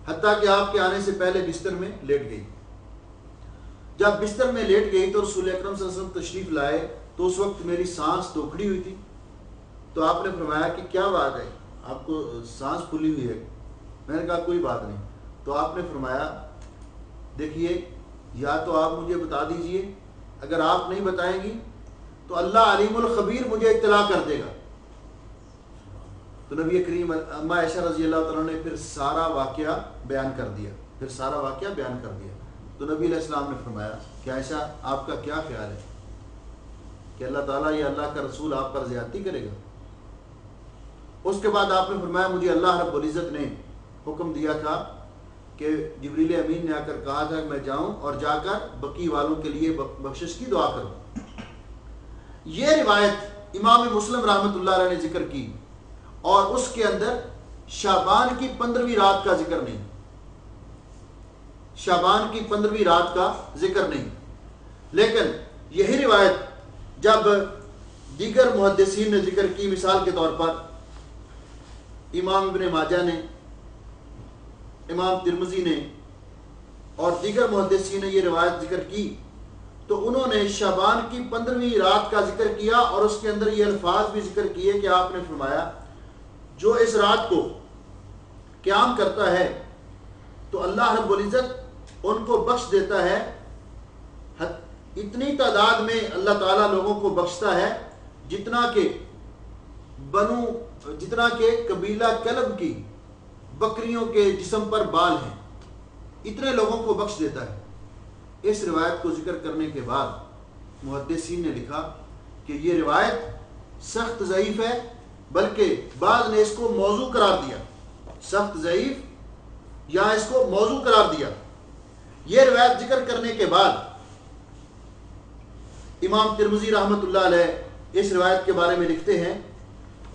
حتیٰ کہ آپ کے آنے سے پہلے بستر میں لیٹ گئی. جب بستر میں لیٹ گئی تو رسول اکرم صلی اللہ علیہ وسلم تشریف لائے تو اس وقت میری سانس توکھڑی ہوئی تھی. تو آپ نے فرمایا کہ کیا بات ہے، آپ کو سانس پھولی ہوئی ہے؟ میں نے کہا کوئی بات نہیں. تو آپ نے فرمایا دیکھیے، یا تو آپ مجھے بتا دیجئے، اگر آپ نہیں بتائیں گی تو اللہ علیم الخبیر مجھے اطلاع کر دے گا. تو نبی کریم اما عائشہ رضی اللہ تعالیٰ نے پھر سارا واقعہ بیان کر دیا. تو نبی علیہ السلام نے فرمایا کہ عائشہ آپ کا کیا خیال ہے کہ اللہ تعالیٰ یا اللہ کا رسول آپ پر زیادتی کرے گا؟ اس کے بعد آپ نے فرمایا مجھے اللہ رب العزت نے حکم دیا تھا کہ جبریل امین نے آ کر کہا تھا کہ میں جاؤں اور جا کر بقی والوں کے لیے بخشش کی دعا کروں. یہ روایت امام مسلم رحمۃ اللہ علیہ نے ذکر کی اور اس کے اندر شعبان کی 15ویں رات کا ذکر نہیں، شعبان کی 15ویں رات کا ذکر نہیں. لیکن یہی روایت جب دیگر محدثین نے ذکر کی، مثال کے طور پر امام ابن ماجہ نے، امام ترمذی نے اور دیگر محدثین نے یہ روایت ذکر کی، تو انہوں نے شعبان کی 15ویں رات کا ذکر کیا اور اس کے اندر یہ الفاظ بھی ذکر کیے کہ آپ نے فرمایا جو اس رات کو قیام کرتا ہے تو اللہ رب العزت ان کو بخش دیتا ہے. اتنی تعداد میں اللہ تعالیٰ لوگوں کو بخشتا ہے جتنا کہ قبیلہ کلب کی بکریوں کے جسم پر بال ہیں، اتنے لوگوں کو بخش دیتا ہے. اس روایت کو ذکر کرنے کے بعد محدثین نے لکھا کہ یہ روایت سخت ضعیف ہے، بلکہ بعض نے اس کو موضوع قرار دیا، سخت ضعیف یا اس کو موضوع قرار دیا. یہ روایت ذکر کرنے کے بعد امام ترمذی رحمۃ اللہ علیہ اس روایت کے بارے میں لکھتے ہیں،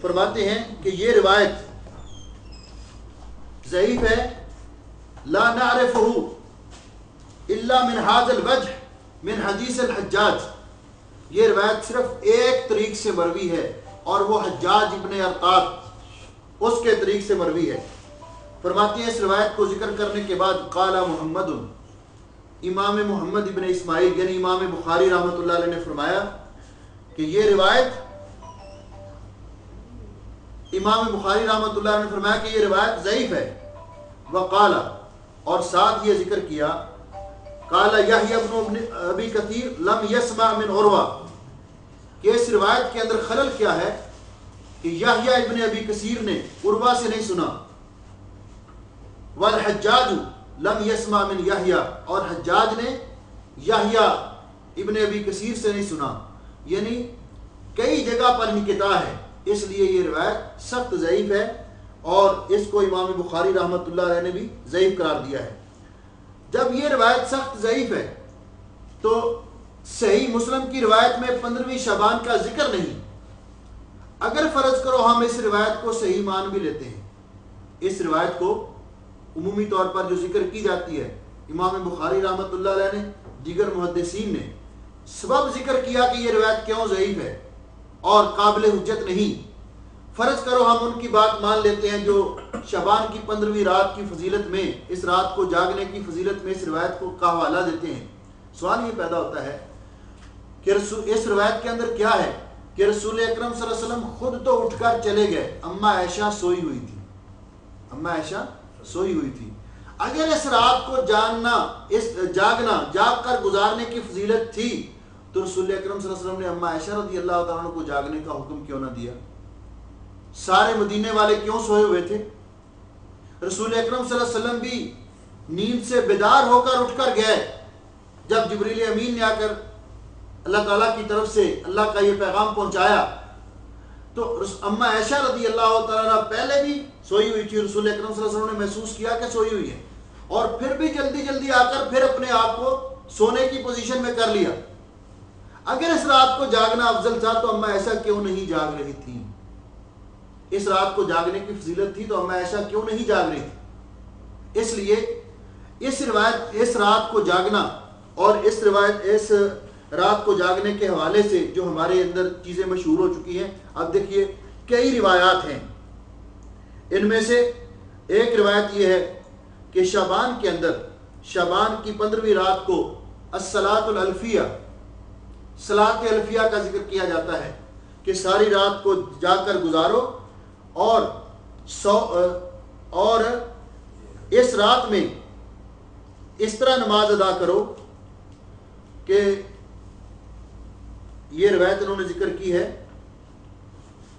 فرماتے ہیں کہ یہ روایت ضعیف ہے، لا نعرفہ الا من هذا الوجہ من حدیث الحجاج. یہ روایت صرف ایک طریق سے مروی ہے اور وہ حجاج ابن ارطاط اس کے طریق سے مروی ہے. فرماتے ہیں اس روایت کو ذکر کرنے کے بعد قال محمد، امام محمد ابن اسماعیل یعنی امام بخاری رحمۃ اللہ علیہ نے فرمایا کہ یہ روایت، امام بخاری رحمۃ اللہ علیہ نے فرمایا کہ یہ روایت ضعیف ہے. وقال، اور ساتھ یہ ذکر کیا، قال یحییٰ ابن ابی کثیر لم یسمع من عروہ، کہ اس روایت کے اندر خلل کیا ہے کہ یحییٰ ابن ابی کثیر نے عروہ سے نہیں سنا. والحجاج لم یسمع من یحییٰ، اور حجاج نے یحییٰ ابن ابی کثیر سے نہیں سنا، یعنی کئی جگہ پر انقطاع ہے. اس لیے یہ روایت سخت ضعیف ہے اور اس کو امام بخاری رحمۃ اللہ علیہ نے بھی ضعیف قرار دیا ہے. جب یہ روایت سخت ضعیف ہے تو صحیح مسلم کی روایت میں 15ویں شعبان کا ذکر نہیں. اگر فرض کرو ہم اس روایت کو صحیح مان بھی لیتے ہیں، اس روایت کو عمومی طور پر جو ذکر کی جاتی ہے، امام بخاری رحمۃ اللہ علیہ نے، دیگر محدثین نے سبب ذکر کیا کہ یہ روایت کیوں ضعیف ہے اور قابل حجت نہیں. فرض کرو ہم ان کی بات مان لیتے ہیں جو شعبان کی 15ویں رات کی فضیلت میں، اس رات کو جاگنے کی فضیلت میں اس روایت کو کا حوالہ دیتے ہیں. سوال یہ پیدا ہوتا ہے کہ اس روایت کے اندر کیا ہے کہ رسول اکرم صلی اللہ علیہ وسلم خود تو اٹھ کر چلے گئے، اما عائشہ سوئی ہوئی تھی، اما عائشہ سوئی ہوئی تھی. اگر اس رات کو جاگنا، جاگ کر گزارنے کی فضیلت تھی تو رسول اکرم صلی اللہ علیہ وسلم نے اما عائشہ رضی اللہ تعالیٰ عنہ کو جاگنے کا حکم کیوں نہ دیا؟ سارے مدینے والے کیوں سوئے ہوئے تھے؟ رسول اکرم صلی اللہ علیہ وسلم بھی نیند سے بیدار ہو کر اٹھ کر گئے. جب جبریل امین نے آ کر اللہ تعالیٰ کی طرف سے اللہ کا یہ پیغام پہنچایا تو اما عائشہ رضی اللہ تعالیٰ عنہ پہلے بھی سوئی ہوئی تھی، رسول اکرم صلی اللہ علیہ وسلم نے محسوس کیا کہ سوئی ہوئی ہے، اور پھر بھی جلدی جلدی آ کر پھر اپنے آپ کو سونے کی پوزیشن میں کر لیا۔ اگر اس رات کو جاگنا افضل تھا تو اما عائشہ کیوں نہیں جاگ رہی تھی؟ اس رات کو جاگنے کی فضیلت تھی تو اما عائشہ کیوں نہیں جاگ رہی تھی؟ اس لیے اس روایت، اس رات کو جاگنا اور اس رات کو جاگنے کے حوالے سے جو ہمارے اندر چیزیں مشہور ہو چکی ہیں، اب دیکھیے کئی روایات ہیں۔ ان میں سے ایک روایت یہ ہے کہ شعبان کے اندر، شعبان کی 15ویں رات کو الصلاۃ الالفیہ، صلاۃ الفیہ کا ذکر کیا جاتا ہے کہ ساری رات کو جا کر گزارو اور اس رات میں اس طرح نماز ادا کرو کہ یہ روایت انہوں نے ذکر کی ہے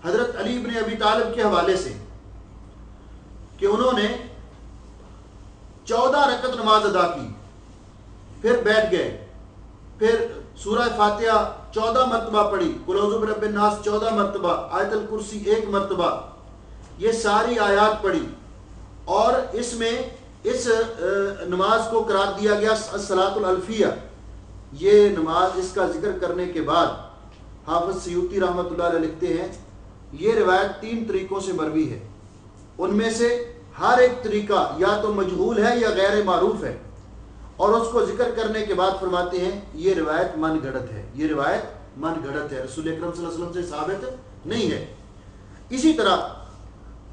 حضرت علی بن ابی طالب کے حوالے سے کہ انہوں نے 14 رکعت نماز ادا کی، پھر بیٹھ گئے، پھر سورہ فاتحہ 14 مرتبہ پڑھی، قل اعوذ برب الناس 14 مرتبہ، آیت الکرسی 1 مرتبہ، یہ ساری آیات پڑھی، اور اس میں اس نماز کو قرار دیا گیا الصلاۃ الالفیہ۔ یہ نماز، اس کا ذکر کرنے کے بعد حافظ سیوطی رحمۃ اللہ علیہ لکھتے ہیں یہ روایت 3 طریقوں سے مروی ہے، ان میں سے ہر ایک طریقہ یا تو مجہول ہے یا غیر معروف ہے، اور اس کو ذکر کرنے کے بعد فرماتے ہیں یہ روایت من گھڑت ہے، یہ روایت من گھڑت ہے، رسول اکرم صلی اللہ علیہ وسلم سے ثابت نہیں ہے۔ اسی طرح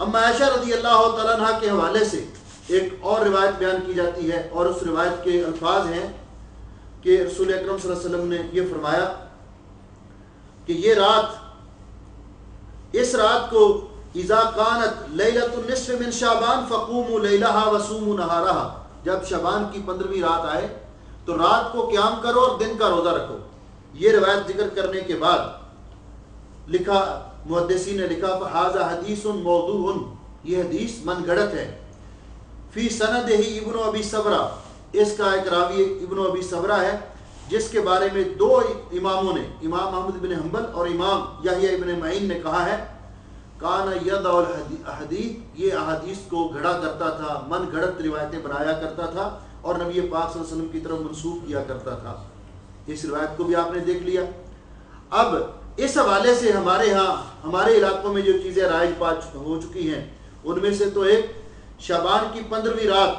اما عائشہ رضی اللہ تعالیٰ عنہ کے حوالے سے ایک اور روایت بیان کی جاتی ہے، اور اس روایت کے الفاظ ہیں کہ رسول اکرم صلی اللہ علیہ وسلم نے یہ فرمایا کہ یہ رات، اس رات کو اذا کانت لیلۃ النصف من شعبان فقوموا لیلہا وصوموا نہارہا، جب شعبان کی 15ویں رات آئے تو رات کو قیام کرو اور دن کا روزہ رکھو۔ یہ روایت ذکر کرنے کے بعد لکھا، محدثین نے لکھا فہذا حدیث موضوع، یہ حدیث من گھڑت ہے، فی سندہ ابن ابی صبرہ، اس کا ایک راوی ابن ابی صبرہ ہے جس کے بارے میں 2 اماموں نے، امام احمد بن حنبل اور امام یحییٰ ابن معین نے کہا ہے کان یضع الحدیث، یہ احادیث کو گھڑا کرتا تھا، من گھڑت روایتیں بنایا کرتا تھا اور نبی پاک صلی اللہ علیہ وسلم کی طرف منسوب کیا کرتا تھا۔ اس روایت کو بھی آپ نے دیکھ لیا۔ اب اس حوالے سے ہمارے ہاں، ہمارے علاقوں میں جو چیزیں رائج ہو چکی ہیں، ان میں سے تو ایک شعبان کی 15ویں رات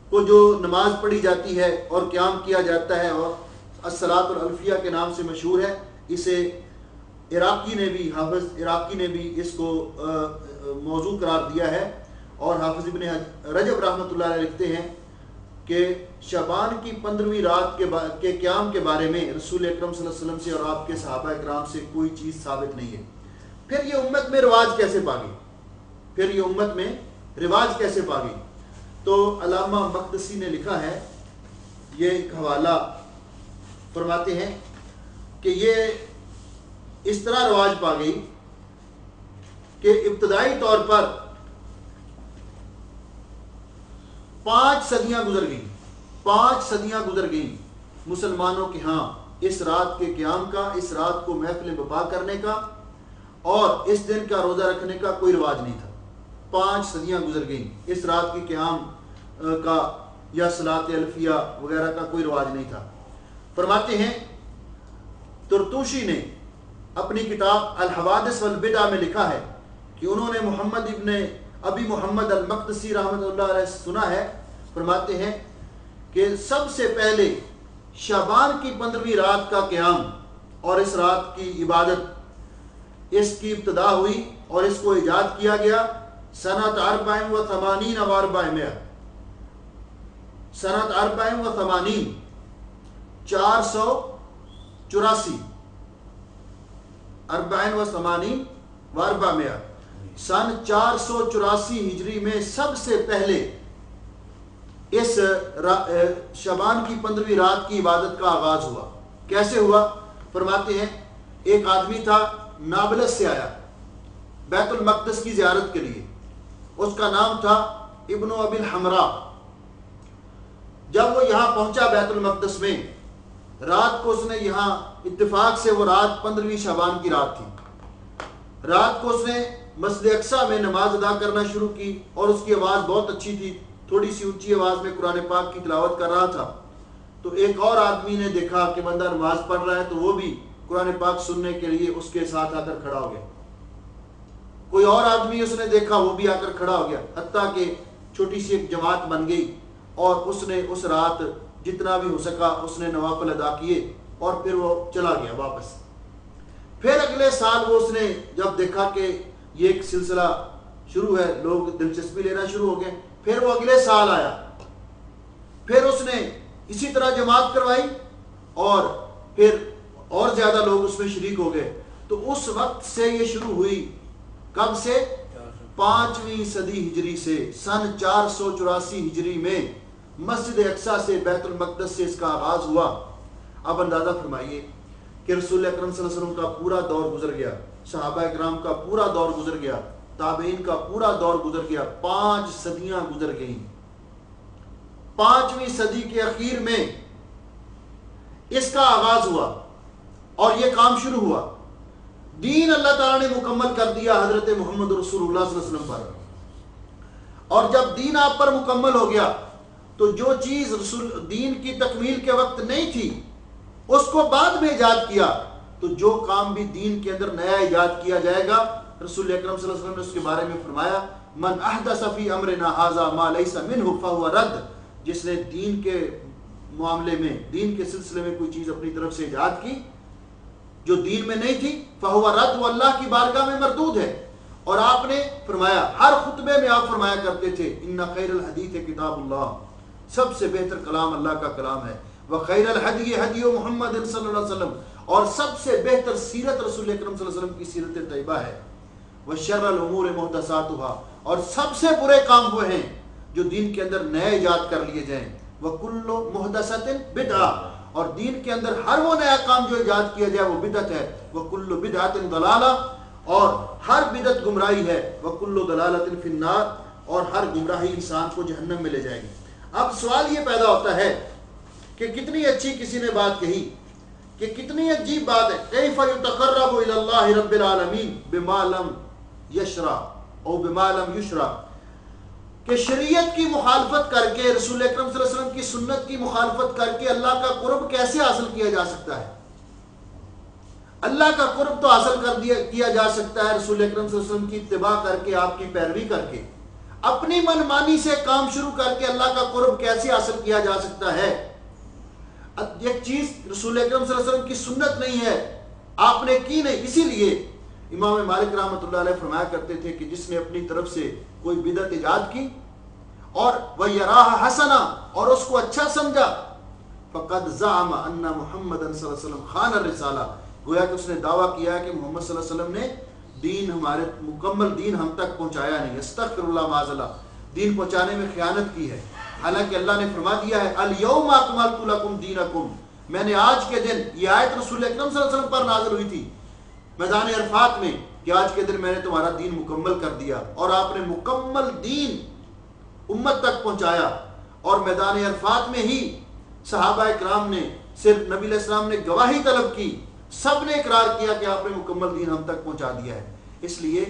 کو جو نماز پڑھی جاتی ہے اور قیام کیا جاتا ہے اور الصلاۃ الالفیہ کے نام سے مشہور ہے، اسے عراقی نے بھی، حافظ عراقی نے بھی اس کو موضوع قرار دیا ہے، اور حافظ ابن رجب رحمۃ اللہ علیہ لکھتے ہیں کہ شعبان کی 15ویں رات کے قیام کے بارے میں رسول اکرم صلی اللہ علیہ وسلم سے اور آپ کے صحابہ اکرام سے کوئی چیز ثابت نہیں ہے۔ پھر یہ امت میں رواج کیسے پا گئی؟ پھر یہ امت میں رواج کیسے پا گئی؟ تو علامہ مقدسی نے لکھا ہے، یہ ایک حوالہ فرماتے ہیں کہ یہ اس طرح رواج پا گئی کہ ابتدائی طور پر 5 صدیاں گزر گئیں، 5 صدیاں گزر گئیں مسلمانوں کے ہاں اس رات کے قیام کا، اس رات کو محفل بپا کرنے کا اور اس دن کا روزہ رکھنے کا کوئی رواج نہیں تھا۔ 5 صدیاں گزر گئیں، اس رات کے قیام کا یا صلاۃ الفیہ وغیرہ کا کوئی رواج نہیں تھا۔ فرماتے ہیں ترتوشی نے اپنی کتاب الحوادث والبدع میں لکھا ہے کہ انہوں نے محمد ابن ابی محمد المقدسی رحمۃ اللہ علیہ سنا ہے، فرماتے ہیں کہ سب سے پہلے شعبان کی 15ویں رات کا قیام اور اس رات کی عبادت، اس کی ابتدا ہوئی اور اس کو ایجاد کیا گیا سنۃ 84 و 400، سنۃ 84 484 84 و 400، سن 484 ہجری میں سب سے پہلے اس شعبان کی 15ویں رات کی عبادت کا آغاز ہوا۔ کیسے ہوا؟ فرماتے ہیں ایک آدمی تھا، نابلس سے آیا بیت المقدس کی زیارت کے لیے، اس کا نام تھا ابن ابی الحمراء۔ جب وہ یہاں پہنچا بیت المقدس میں، رات کو اس نے یہاں اتفاق سے وہ رات 15ویں شعبان کی رات تھی، رات کو اس نے مسجد اقصیٰ میں نماز ادا کرنا شروع کی اور اس کی آواز بہت اچھی تھی، تھوڑی سی اونچی آواز میں قرآن پاک کی تلاوت کر رہا تھا. تو ایک اور آدمی نے دیکھا کہ بندہ نماز پڑھ رہا ہے تو وہ بھی قرآن پاک سننے کے لیے اس کے ساتھ آ کر کھڑا ہو گیا. کوئی اور آدمی اس نے دیکھا، وہ بھی آ کر کھڑا ہو گیا، حتیٰ کہ چھوٹی سی ایک جماعت بن گئی اور اس نے اس رات جتنا بھی ہو سکا اس نے نوافل ادا کیے اور پھر وہ چلا گیا واپس. پھر اگلے سال وہ اس نے جب دیکھا کہ یہ ایک سلسلہ شروع ہے، لوگ دلچسپی لینا شروع ہو گئے، پھر وہ اگلے سال آیا، پھر اس نے اسی طرح جماعت کروائی اور پھر اور زیادہ لوگ اس میں شریک ہو گئے. تو اس وقت سے یہ شروع ہوئی. کب سے؟ 5ویں صدی ہجری سے، سن 484 ہجری میں مسجد اقصیٰ سے، بیت المقدس سے اس کا آغاز ہوا. اب اندازہ فرمائیے کہ رسول اکرم صلی اللہ علیہ وسلم کا پورا دور گزر گیا، صحابہ اکرام کا پورا دور گزر گیا، تابعین کا پورا دور گزر گیا، 5 صدیاں گزر گئیں. 5ویں صدی کے اخیر میں اس کا آغاز ہوا اور یہ کام شروع ہوا. دین اللہ تعالیٰ نے مکمل کر دیا حضرت محمد رسول اللہ صلی اللہ علیہ وسلم پر. اور جب دین آپ پر مکمل ہو گیا تو جو چیز رسول دین کی تکمیل کے وقت نہیں تھی اس کو بعد میں ایجاد کیا. تو جو کام بھی دین کے اندر نیا ایجاد کیا جائے گا، رسول اکرم صلی اللہ علیہ وسلم نے اس کے بارے میں فرمایا من احدث فی امرنا ھذا ما لیس منہ فہو رد. جس نے دین کے معاملے میں، دین کے سلسلے میں کوئی چیز اپنی طرف سے ایجاد کی جو دین میں نہیں تھی، فہو رد، وہ اللہ کی بارگاہ میں مردود ہے. اور آپ نے فرمایا، ہر خطبے میں آپ فرمایا کرتے تھے ان خیر الحدیث کتاب اللہ، سب سے بہتر کلام اللہ کا کلام ہے. وخیر الہدی ہدی محمد صلی اللہ علیہ وسلم، اور سب سے بہتر سیرت رسول اکرم صلی اللہ علیہ وسلم کی سیرت طیبہ ہے. وشر الامور محدثاتها، اور سب سے برے کام وہ ہیں جو دین کے اندر نئے ایجاد کر لیے جائیں. وکل محدثۃ بدعہ، اور دین کے اندر ہر وہ نیا کام جو ایجاد کیا جائے وہ بدعت ہے. وکل بدعۃ ضلالہ، اور ہر بدعت گمراہی ہے. وکل ضلالۃ فی النار، اور ہر گمراہی انسان کو جہنم میں لے جائے گی. اب سوال یہ پیدا ہوتا ہے کہ کتنی اچھی کسی نے بات کہی، کہ کتنی عجیب بات ہے. کیف یتقرب الی اللہ رب العالمین بما لم یشرع او بما لم یشرع، کہ شریعت کی مخالفت کر کے، رسول اکرم صلی اللہ علیہ وسلم کی سنت کی مخالفت کر کے اللہ کا قرب کیسے حاصل کیا جا سکتا ہے؟ اللہ کا قرب تو حاصل کیا جا سکتا ہے رسول اکرم صلی اللہ علیہ وسلم کی اتباع کر کے، آپ کی پیروی کر کے. اپنی منمانی سے کام شروع کر کے اللہ کا قرب کیسے حاصل کیا جا سکتا ہے؟ ایک چیز رسول اکرم صلی اللہ علیہ وسلم کی سنت نہیں ہے، آپ نے کی نہیں. اسی لیے امام مالک رحمۃ اللہ علیہ فرمایا کرتے تھے کہ جس نے اپنی طرف سے کوئی بدعت ایجاد کی اور وَيَرَاهَ حَسَنًا، اور اس کو اچھا سمجھا، فَقَدْ زَعَمَ أَنَّ مُحَمَّدًا صلی اللہ علیہ وسلم خَانَ الرِّسَالَہ، گویا کہ اس نے دعویٰ کیا ہے کہ محمد صلی اللہ علیہ وسلم نے دین، ہمارے مکمل دین ہم تک پہنچایا نہیں. استغفر اللہ معاذ اللہ، دین پہنچانے میں خیانت کی ہے. حالانکہ اللہ نے فرما دیا ہے اليوم اکملت لکم دینکم، میں نے آج کے دن، یہ آیت رسول اکرم صلی اللہ علیہ وسلم پر نازل ہوئی تھی میدان عرفات میں کہ آج کے دن میں نے تمہارا دین مکمل کر دیا. اور آپ نے مکمل دین امت تک پہنچایا. اور میدان عرفات میں ہی صحابہ اکرام نے، صرف نبی علیہ السلام نے گواہی طلب کی، سب نے اقرار کیا کہ آپ نے مکمل دین ہم تک پہنچا دیا ہے. اس لیے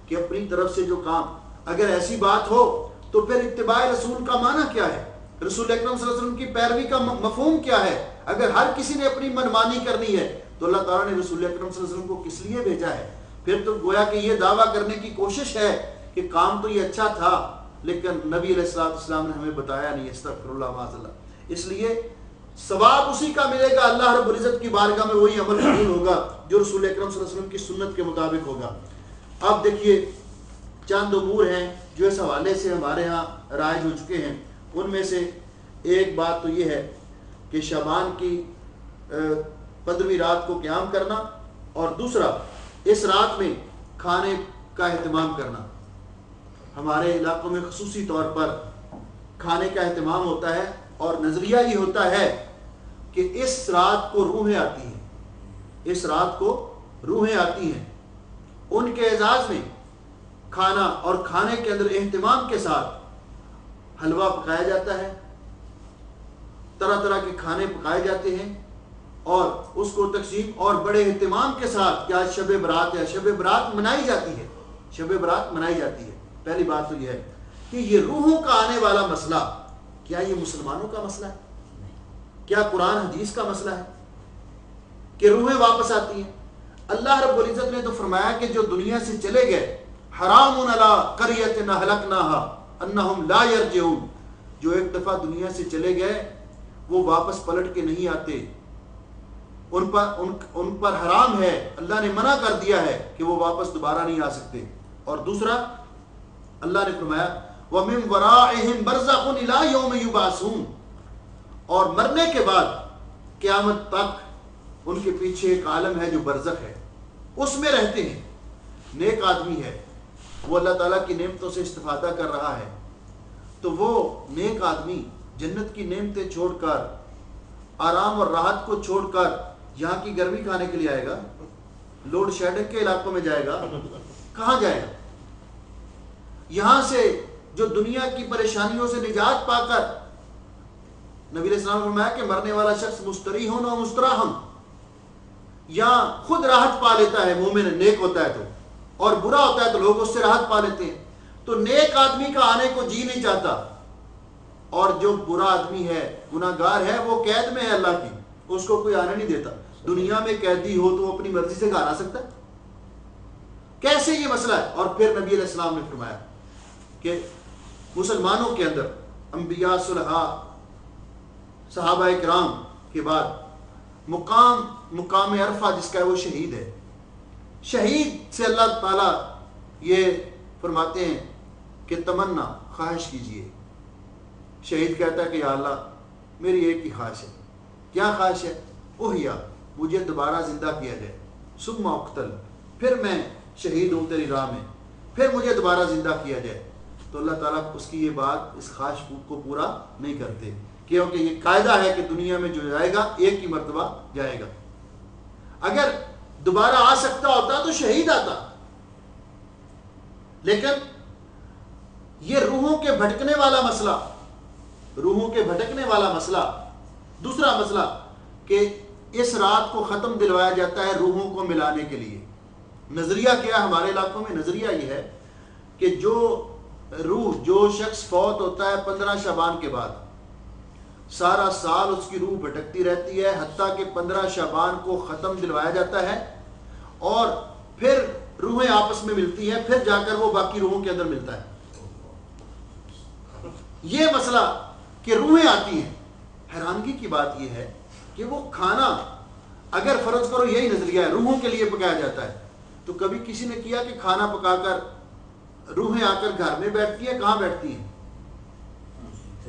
کہ اپنی طرف سے جو کام، اگر ایسی بات ہو تو پھر اتباع رسول کا معنی کیا ہے؟ رسول اکرم صلی اللہ علیہ وسلم کی پیروی کا مفہوم کیا ہے؟ اگر ہر کسی نے اپنی منمانی کرنی ہے تو اللہ تعالیٰ نے رسول اکرم صلی اللہ علیہ وسلم کو کس لیے بھیجا ہے؟ پھر تو گویا کہ یہ دعویٰ کرنے کی کوشش ہے کہ کام تو یہ اچھا تھا لیکن نبی علیہ السلام نے ہمیں بتایا نہیں. استغفر اللہ معاذ اللہ. اس لیے ثواب اسی کا ملے گا اللہ رب العزت کی بارگاہ میں، وہی عمل قبول ہوگا جو رسول اکرم صلی اللہ علیہ وسلم کی سنت کے مطابق ہوگا. اب دیکھیے چند امور ہیں جو اس حوالے سے ہمارے ہاں رائج ہو چکے ہیں. ان میں سے ایک بات تو یہ ہے کہ شعبان کی 15ویں رات کو قیام کرنا، اور دوسرا اس رات میں کھانے کا اہتمام کرنا. ہمارے علاقوں میں خصوصی طور پر کھانے کا اہتمام ہوتا ہے، اور نظریہ یہ ہوتا ہے کہ اس رات کو روحیں آتی ہیں، اس رات کو روحیں آتی ہیں. ان کے اعزاز میں کھانا، اور کھانے کے اندر اہتمام کے ساتھ حلوہ پکایا جاتا ہے، طرح طرح کے کھانے پکائے جاتے ہیں، اور اس کو تقسیم اور بڑے اہتمام کے ساتھ کیا شب برات ہے، شب برات منائی جاتی ہے، شب برات منائی جاتی ہے۔ پہلی بات تو یہ ہے کہ یہ روحوں کا آنے والا مسئلہ کیا یہ مسلمانوں کا مسئلہ ہے؟ کیا قرآن حدیث کا مسئلہ ہے کہ روحیں واپس آتی ہیں؟ اللہ رب العزت نے تو فرمایا کہ جو دنیا سے چلے گئے، حرام علی قریۃ اہلکناھا انہم لا یرجعون، جو ایک دفعہ دنیا سے چلے گئے وہ واپس پلٹ کے نہیں آتے، ان پر حرام ہے، اللہ نے منع کر دیا ہے کہ وہ واپس دوبارہ نہیں آ سکتے۔ اور دوسرا اللہ نے فرمایا وَمِن وَرَائِهِمْ بَرْزَخٌ إِلَىٰ يَوْمِ يُبْعَثُونَ، اور مرنے کے بعد قیامت تک ان کے پیچھے ایک عالم ہے جو برزخ ہے، اس میں رہتے ہیں۔ نیک آدمی ہے، وہ اللہ تعالیٰ کی نعمتوں سے استفادہ کر رہا ہے، تو وہ نیک آدمی جنت کی نعمتیں چھوڑ کر، آرام اور راحت کو چھوڑ کر یہاں کی گرمی کھانے کے لیے آئے گا؟ لوڈ شیڈنگ کے علاقوں میں جائے گا؟ کہاں جائے گا؟ یہاں سے جو دنیا کی پریشانیوں سے نجات پا کر، نبی علیہ السلام نے فرمایا کہ مرنے والا شخص مستریحٌ و مستراحٌ، یا خود راحت پا لیتا ہے، مومن نیک ہوتا ہے تو، اور برا ہوتا ہے تو لوگ اس سے راحت پا لیتے ہیں۔ تو نیک آدمی کا آنے کو جی نہیں چاہتا، اور جو برا آدمی ہے، گناہ گار ہے، وہ قید میں ہے اللہ کی، اس کو کوئی آنے نہیں دیتا۔ دنیا میں قیدی ہو تو اپنی مرضی سے گھر آ سکتا ہے؟ کیسے یہ مسئلہ ہے؟ اور پھر نبی علیہ السلام نے فرمایا کہ مسلمانوں کے اندر انبیاء، صلحاء، صحابہ کرام کے بعد مقام عرفہ جس کا ہے وہ شہید ہے۔ شہید سے اللہ تعالیٰ یہ فرماتے ہیں کہ تمنا، خواہش کیجئے۔ شہید کہتا ہے کہ یا اللہ میری ایک ہی خواہش ہے۔ کیا خواہش ہے؟ احیا، مجھے دوبارہ زندہ کیا جائے، ثم اقتل، پھر میں شہید ہوں تیری راہ میں، پھر مجھے دوبارہ زندہ کیا جائے۔ تو اللہ تعالیٰ اس کی یہ بات، اس خواہش کو پورا نہیں کرتے، کیونکہ یہ قاعدہ ہے کہ دنیا میں جو جائے گا ایک ہی مرتبہ جائے گا۔ اگر دوبارہ آ سکتا ہوتا تو شہید آتا، لیکن یہ روحوں کے بھٹکنے والا مسئلہ، روحوں کے بھٹکنے والا مسئلہ۔ دوسرا مسئلہ کہ اس رات کو ختم دلوایا جاتا ہے روحوں کو ملانے کے لیے۔ نظریہ کیا ہمارے علاقوں میں؟ نظریہ یہ ہے کہ جو روح، جو شخص فوت ہوتا ہے 15 شعبان کے بعد، سارا سال اس کی روح بھٹکتی رہتی ہے، حتیٰ کہ 15 شعبان کو ختم دلوایا جاتا ہے، اور پھر روحیں آپس میں ملتی ہیں، پھر جا کر وہ باقی روحوں کے اندر ملتا ہے۔ یہ مسئلہ کہ روحیں آتی ہیں، حیرانگی کی بات یہ ہے کہ وہ کھانا، اگر فرض کرو یہی نظریہ ہے روحوں کے لیے پکایا جاتا ہے، تو کبھی کسی نے کیا کہ کھانا پکا کر روحیں آ کر گھر میں بیٹھتی ہیں؟ کہاں بیٹھتی ہیں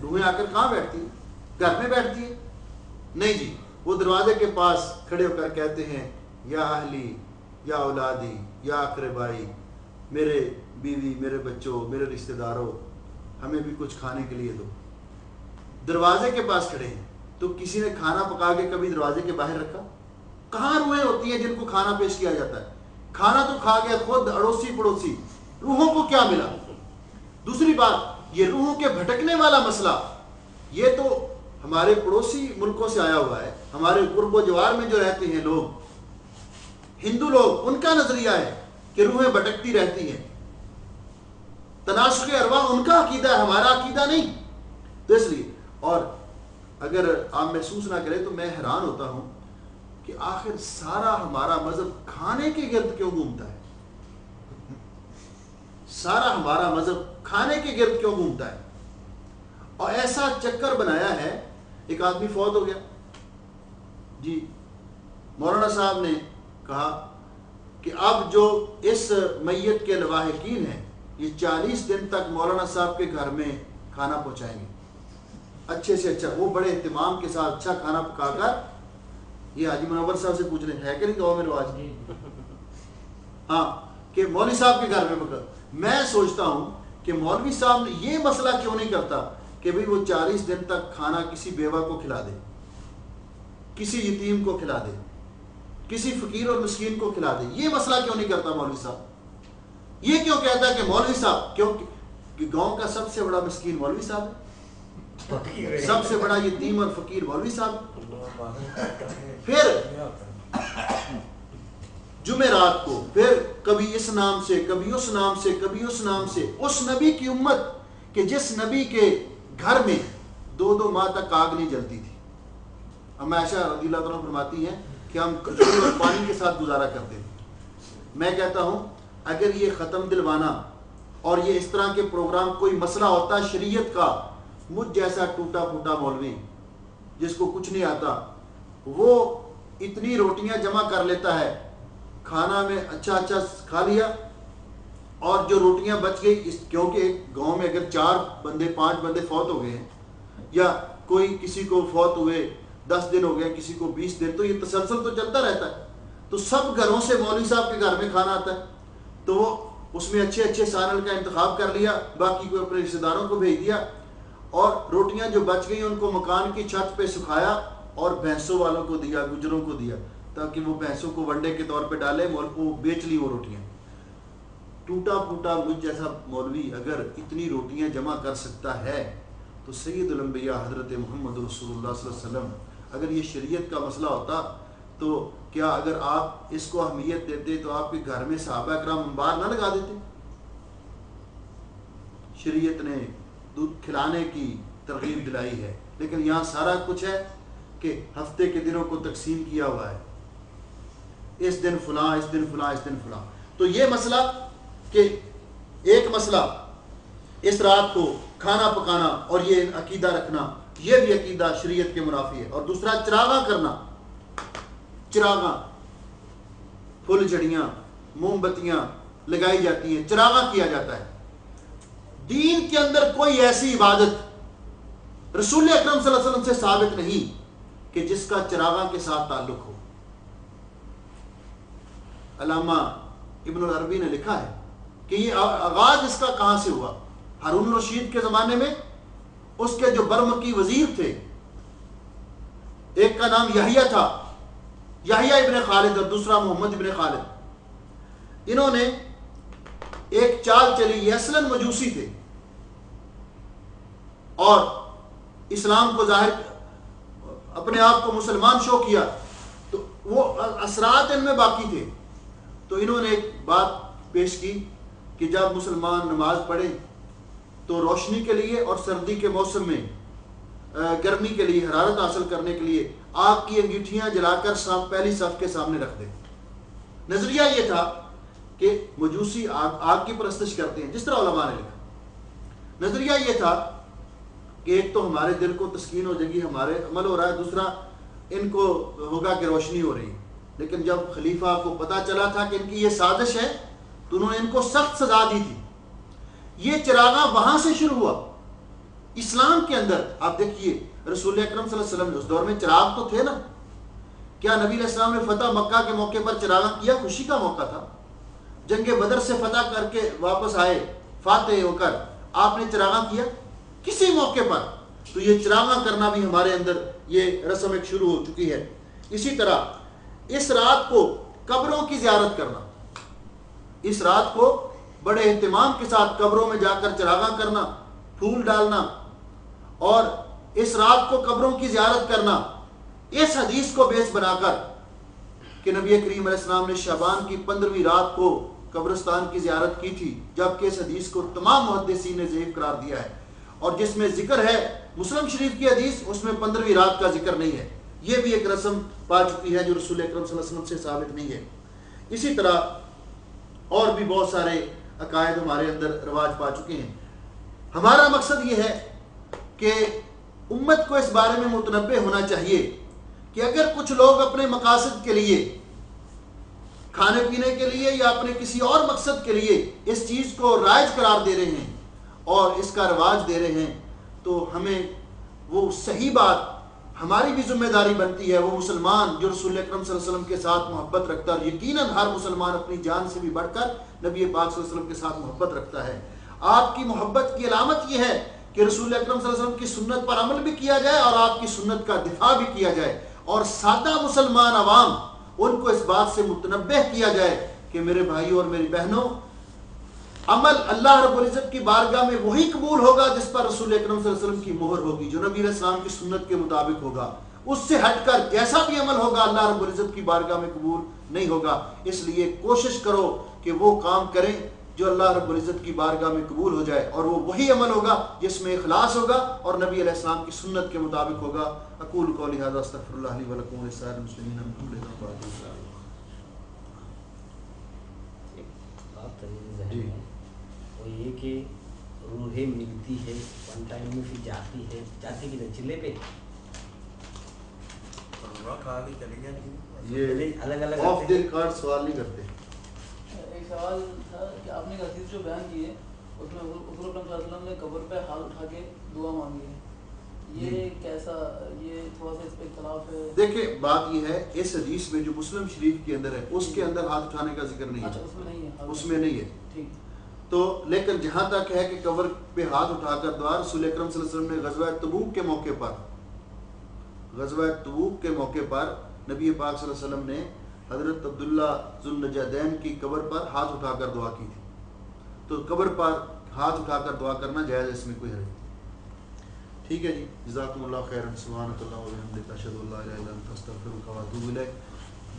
روحیں؟ آ کر کہاں بیٹھتی ہیں؟ گھر میں بیٹھتی ہیں؟ نہیں جی، وہ دروازے کے پاس کھڑے ہو کر کہتے ہیں یا اہلی، یا اولادی، یا اقربائی، میرے بیوی، میرے بچوں، میرے رشتہ داروں، ہمیں بھی کچھ کھانے کے لیے دو۔ دروازے کے پاس کھڑے ہیں، تو کسی نے کھانا پکا کے کبھی دروازے کے باہر رکھا؟ کہاں روحیں ہوتی ہیں جن کو کھانا پیش کیا جاتا ہے؟ کھانا تو کھا گیا خود اڑوسی پڑوسی، روحوں کو کیا ملا؟ دوسری بات، یہ روحوں کے بھٹکنے والا مسئلہ، یہ تو ہمارے پڑوسی ملکوں سے آیا ہوا ہے، ہمارے قرب و جوار میں جو رہتے ہیں لوگ، ہندو لوگ، ان کا نظریہ ہے کہ روحیں بھٹکتی رہتی ہیں، تناسخ ارواح ان کا عقیدہ ہے، ہمارا عقیدہ نہیں۔ تو اس لیے، اور اگر آپ محسوس نہ کریں تو میں حیران ہوتا ہوں کہ آخر سارا ہمارا مذہب کھانے کے گرد کیوں گھومتا ہے؟ سارا ہمارا مذہب کھانے کے گرد کیوں گھومتا ہے؟ اور ایسا چکر بنایا ہے، ایک آدمی فوت ہو گیا جی، مولانا صاحب نے کہا کہ اب جو اس میت کے لواحقین ہیں یہ 40 دن تک مولانا صاحب کے گھر میں کھانا پہنچائیں گے، اچھے سے اچھا، وہ بڑے اہتمام کے ساتھ اچھا کھانا پکا کر۔ یہ حاجی منور صاحب سے پوچھ رہے ہیں کہ نہیں گاؤں میں رواج؟ ہاں، کہ مولوی صاحب کے گھر میں پکا۔ میں سوچتا ہوں کہ مولوی صاحب نے یہ مسئلہ کیوں نہیں کرتا کہ بھئی وہ 40 دن تک کھانا کسی بیوہ کو کھلا دے، کسی یتیم کو کھلا دے، کسی فقیر اور مسکین کو کھلا دے۔ یہ مسئلہ کیوں نہیں کرتا مولوی صاحب؟ یہ کیوں کہتا ہے کہ مولوی صاحب، کیونکہ گاؤں کا سب سے بڑا مسکین مولوی صاحب ہے، سب سے بڑا یتیم اور فقیر مولوی صاحب. پھر جمعرات کو پھر کبھی اس نام سے کبھی اس نام سے کبھی اس نام سے اس نبی کی امت کہ جس نبی کے گھر میں 2 ماہ تک آگ نہیں جلتی تھی. ہم عائشہ رضی اللہ عنہا فرماتی ہیں کہ ہم کھجور اور پانی کے ساتھ گزارا کرتے تھے. میں کہتا ہوں اگر یہ ختم دلوانا اور یہ اس طرح کے پروگرام کوئی مسئلہ ہوتا شریعت کا, مجھ جیسا ٹوٹا پھوٹا مولوی جس کو کچھ نہیں آتا وہ اتنی روٹیاں جمع کر لیتا ہے, کھانا میں اچھا کھا لیا, اور جو روٹیاں بچ گئی کیونکہ ایک گاؤں میں اگر 4 بندے 5 بندے فوت ہو گئے ہیں یا کوئی کسی کو فوت ہوئے 10 دن ہو گئے کسی کو 20 دن, تو یہ تسلسل تو چلتا رہتا ہے. تو سب گھروں سے مولوی صاحب کے گھر میں کھانا آتا ہے, تو وہ اس میں اچھے سانل کا انتخاب کر لیا, باقی کو اپنے رشتے داروں کو بھیج دیا, اور روٹیاں جو بچ گئی ان کو مکان کی چھت پہ سکھایا اور بھینسوں والوں کو دیا, گجروں کو دیا, تاکہ وہ بھینسوں کو ونڈے کے طور پہ ڈالے, وہ بیچ لی وہ روٹیاں. ٹوٹا پھوٹا مجھ جیسا مولوی اگر اتنی روٹیاں جمع کر سکتا ہے تو سید الانبیاء حضرت محمد رسول اللہ صلی اللہ علیہ وسلم, اگر یہ شریعت کا مسئلہ ہوتا تو کیا اگر آپ اس کو اہمیت دیتے تو آپ کے گھر میں صحابہ کرام انبار نہ لگا دیتے؟ شریعت نے دودھ کھلانے کی ترغیب دلائی ہے, لیکن یہاں سارا کچھ ہے کہ ہفتے کے دنوں کو تقسیم کیا ہوا ہے, اس دن فلاں, اس دن فلاں, اس دن فلاں. تو یہ مسئلہ کہ ایک مسئلہ اس رات کو کھانا پکانا اور یہ عقیدہ رکھنا, یہ بھی عقیدہ شریعت کے منافی ہے. اور دوسرا چراغاں کرنا, چراغاں پھل جھڑیاں موم بتیاں لگائی جاتی ہیں, چراغاں کیا جاتا ہے. دین کے اندر کوئی ایسی عبادت رسول اکرم صلی اللہ علیہ وسلم سے ثابت نہیں کہ جس کا چراغاں کے ساتھ تعلق ہو. علامہ ابن العربی نے لکھا ہے کہ یہ آغاز اس کا کہاں سے ہوا. ہارون الرشید کے زمانے میں اس کے جو برمکی وزیر تھے, ایک کا نام یحییٰ تھا, یحییٰ ابن خالد, اور دوسرا محمد ابن خالد. انہوں نے ایک چال چلی, یہ اصلاً مجوسی تھے اور اسلام کو ظاہر اپنے آپ کو مسلمان شو کیا, تو وہ اثرات ان میں باقی تھے. تو انہوں نے ایک بات پیش کی کہ جب مسلمان نماز پڑھیں تو روشنی کے لیے اور سردی کے موسم میں گرمی کے لیے, حرارت حاصل کرنے کے لیے آگ کی انگیٹھیاں جلا کر پہلی صف کے سامنے رکھ دیں. نظریہ یہ تھا کہ مجوسی آگ کی پرستش کرتے ہیں, جس طرح علماء نے لکھا. نظریہ یہ تھا کہ ایک تو ہمارے دل کو تسکین ہو جائے گی, ہمارے عمل ہو رہا ہے, دوسرا ان کو ہوگا کہ روشنی ہو رہی ہے. لیکن جب خلیفہ کو پتا چلا تھا کہ ان کی یہ سازش ہے تو انہوں نے ان کو سخت سزا دی تھی. یہ چراغاں وہاں سے شروع ہوا اسلام کے اندر. آپ دیکھیے رسول اکرم صلی اللہ علیہ وسلم اس دور میں چراغ تو تھے نا, کیا نبی علیہ السلام نے فتح مکہ کے موقع پر چراغاں کیا؟ خوشی کا موقع تھا, جنگ بدر سے فتح کر کے واپس آئے فاتح ہو کر, آپ نے چراغاں کیا کسی موقع پر؟ تو یہ چراغاں کرنا بھی ہمارے اندر یہ رسم ایک شروع ہو چکی ہے. اسی طرح اس رات کو قبروں کی زیارت کرنا, اس رات کو بڑے اہتمام کے ساتھ قبروں میں جا کر چراغاں کرنا, پھول ڈالنا, اور اس رات کو قبروں کی زیارت کرنا, اس حدیث کو بیس بنا کر کہ نبی کریم علیہ السلام نے شعبان کی 15ویں رات کو قبرستان کی زیارت کی تھی, جبکہ اس حدیث کو تمام محدثین نے ضعیف قرار دیا ہے, اور جس میں ذکر ہے مسلم شریف کی حدیث, اس میں 15ویں رات کا ذکر نہیں ہے. یہ بھی ایک رسم پا چکی ہے جو رسول اکرم صلی اللہ علیہ وسلم سے ثابت نہیں ہے. اسی طرح اور بھی بہت سارے عقائد ہمارے اندر رواج پا چکے ہیں. ہمارا مقصد یہ ہے کہ امت کو اس بارے میں متنبہ ہونا چاہیے کہ اگر کچھ لوگ اپنے مقاصد کے لیے, کھانے پینے کے لیے یا اپنے کسی اور مقصد کے لیے اس چیز کو رائج قرار دے رہے ہیں اور اس کا رواج دے رہے ہیں, تو ہمیں وہ صحیح بات, ہماری بھی ذمہ داری بنتی ہے. وہ مسلمان جو رسول اکرم صلی اللہ علیہ وسلم کے ساتھ محبت رکھتا ہے, یقیناً ہر مسلمان اپنی جان سے بھی بڑھ کر نبی پاک صلی اللہ علیہ وسلم کے ساتھ محبت رکھتا ہے. آپ کی محبت کی علامت یہ ہے کہ رسول اکرم صلی اللہ علیہ وسلم کی سنت پر عمل بھی کیا جائے اور آپ کی سنت کا دفاع بھی کیا جائے, اور سادہ مسلمان عوام ان کو اس بات سے متنبہ کیا جائے کہ میرے بھائی اور میری بہنوں, عمل اللہ رب العزت کی بارگاہ میں وہی قبول ہوگا جس پر رسول اکرم صلی اللہ علیہ وسلم کی مہر ہوگی، جو نبی علیہ السلام کی سنت کے مطابق ہوگا. اس سے ہٹ کر جیسا بھی عمل ہوگا اللہ رب العزت کی بارگاہ میں قبول نہیں ہوگا. اس لیے کوشش کرو کہ وہ کام کریں جو اللہ رب العزت کی بارگاہ میں قبول ہو جائے، اور وہ وہی عمل ہوگا جس میں اخلاص ہوگا اور نبی علیہ السلام کی سنت کے مطابق ہوگا. اقول قولی ھذا استغفر اللہ لی ولکم ولسائر المسلمین من کل ذنب. جی وہ یہ کہ روحیں ملتی ہے ون ٹائم میں پھر جاتی کی چلے پہ یہ الگ الگ آف دی ریکارڈ سوال نہیں کرتے. ایک سوال تھا کہ آپ نے ایک حدیث جو بیان کی ہے اس میں حضور اکرم صلی اللہ علیہ وسلم نے قبر پہ ہاتھ اٹھا کے دعا مانگی ہے، یہ کیسا، یہ تھوڑا سا اس پہ اختلاف ہے. دیکھیں بات یہ ہے اس حدیث میں جو مسلم شریف کے اندر ہے اس کے اندر ہاتھ اٹھانے کا ذکر نہیں اچھا ہے، اس میں نہیں ہے، اس میں نہیں ہے. ٹھیک. تو لیکن جہاں تک ہے کہ قبر پہ ہاتھ اٹھا کر دعا، رسول اکرم صلی اللہ علیہ وسلم نے غزوہ تبوک کے موقع پر نبی پاک صلی اللہ علیہ وسلم نے حضرت عبداللہ ذو النجدین کی قبر پر ہاتھ اٹھا کر دعا کی تھی. تو قبر پر ہاتھ اٹھا کر دعا کرنا جائز، اس میں کوئی حرج نہیں. ٹھیک ہے جی، جزاکم اللہ خیرا. سبحانک اللہم و بحمدک اشہد ان لا الہ الا انت استغفرک و اتوب الیک.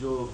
جو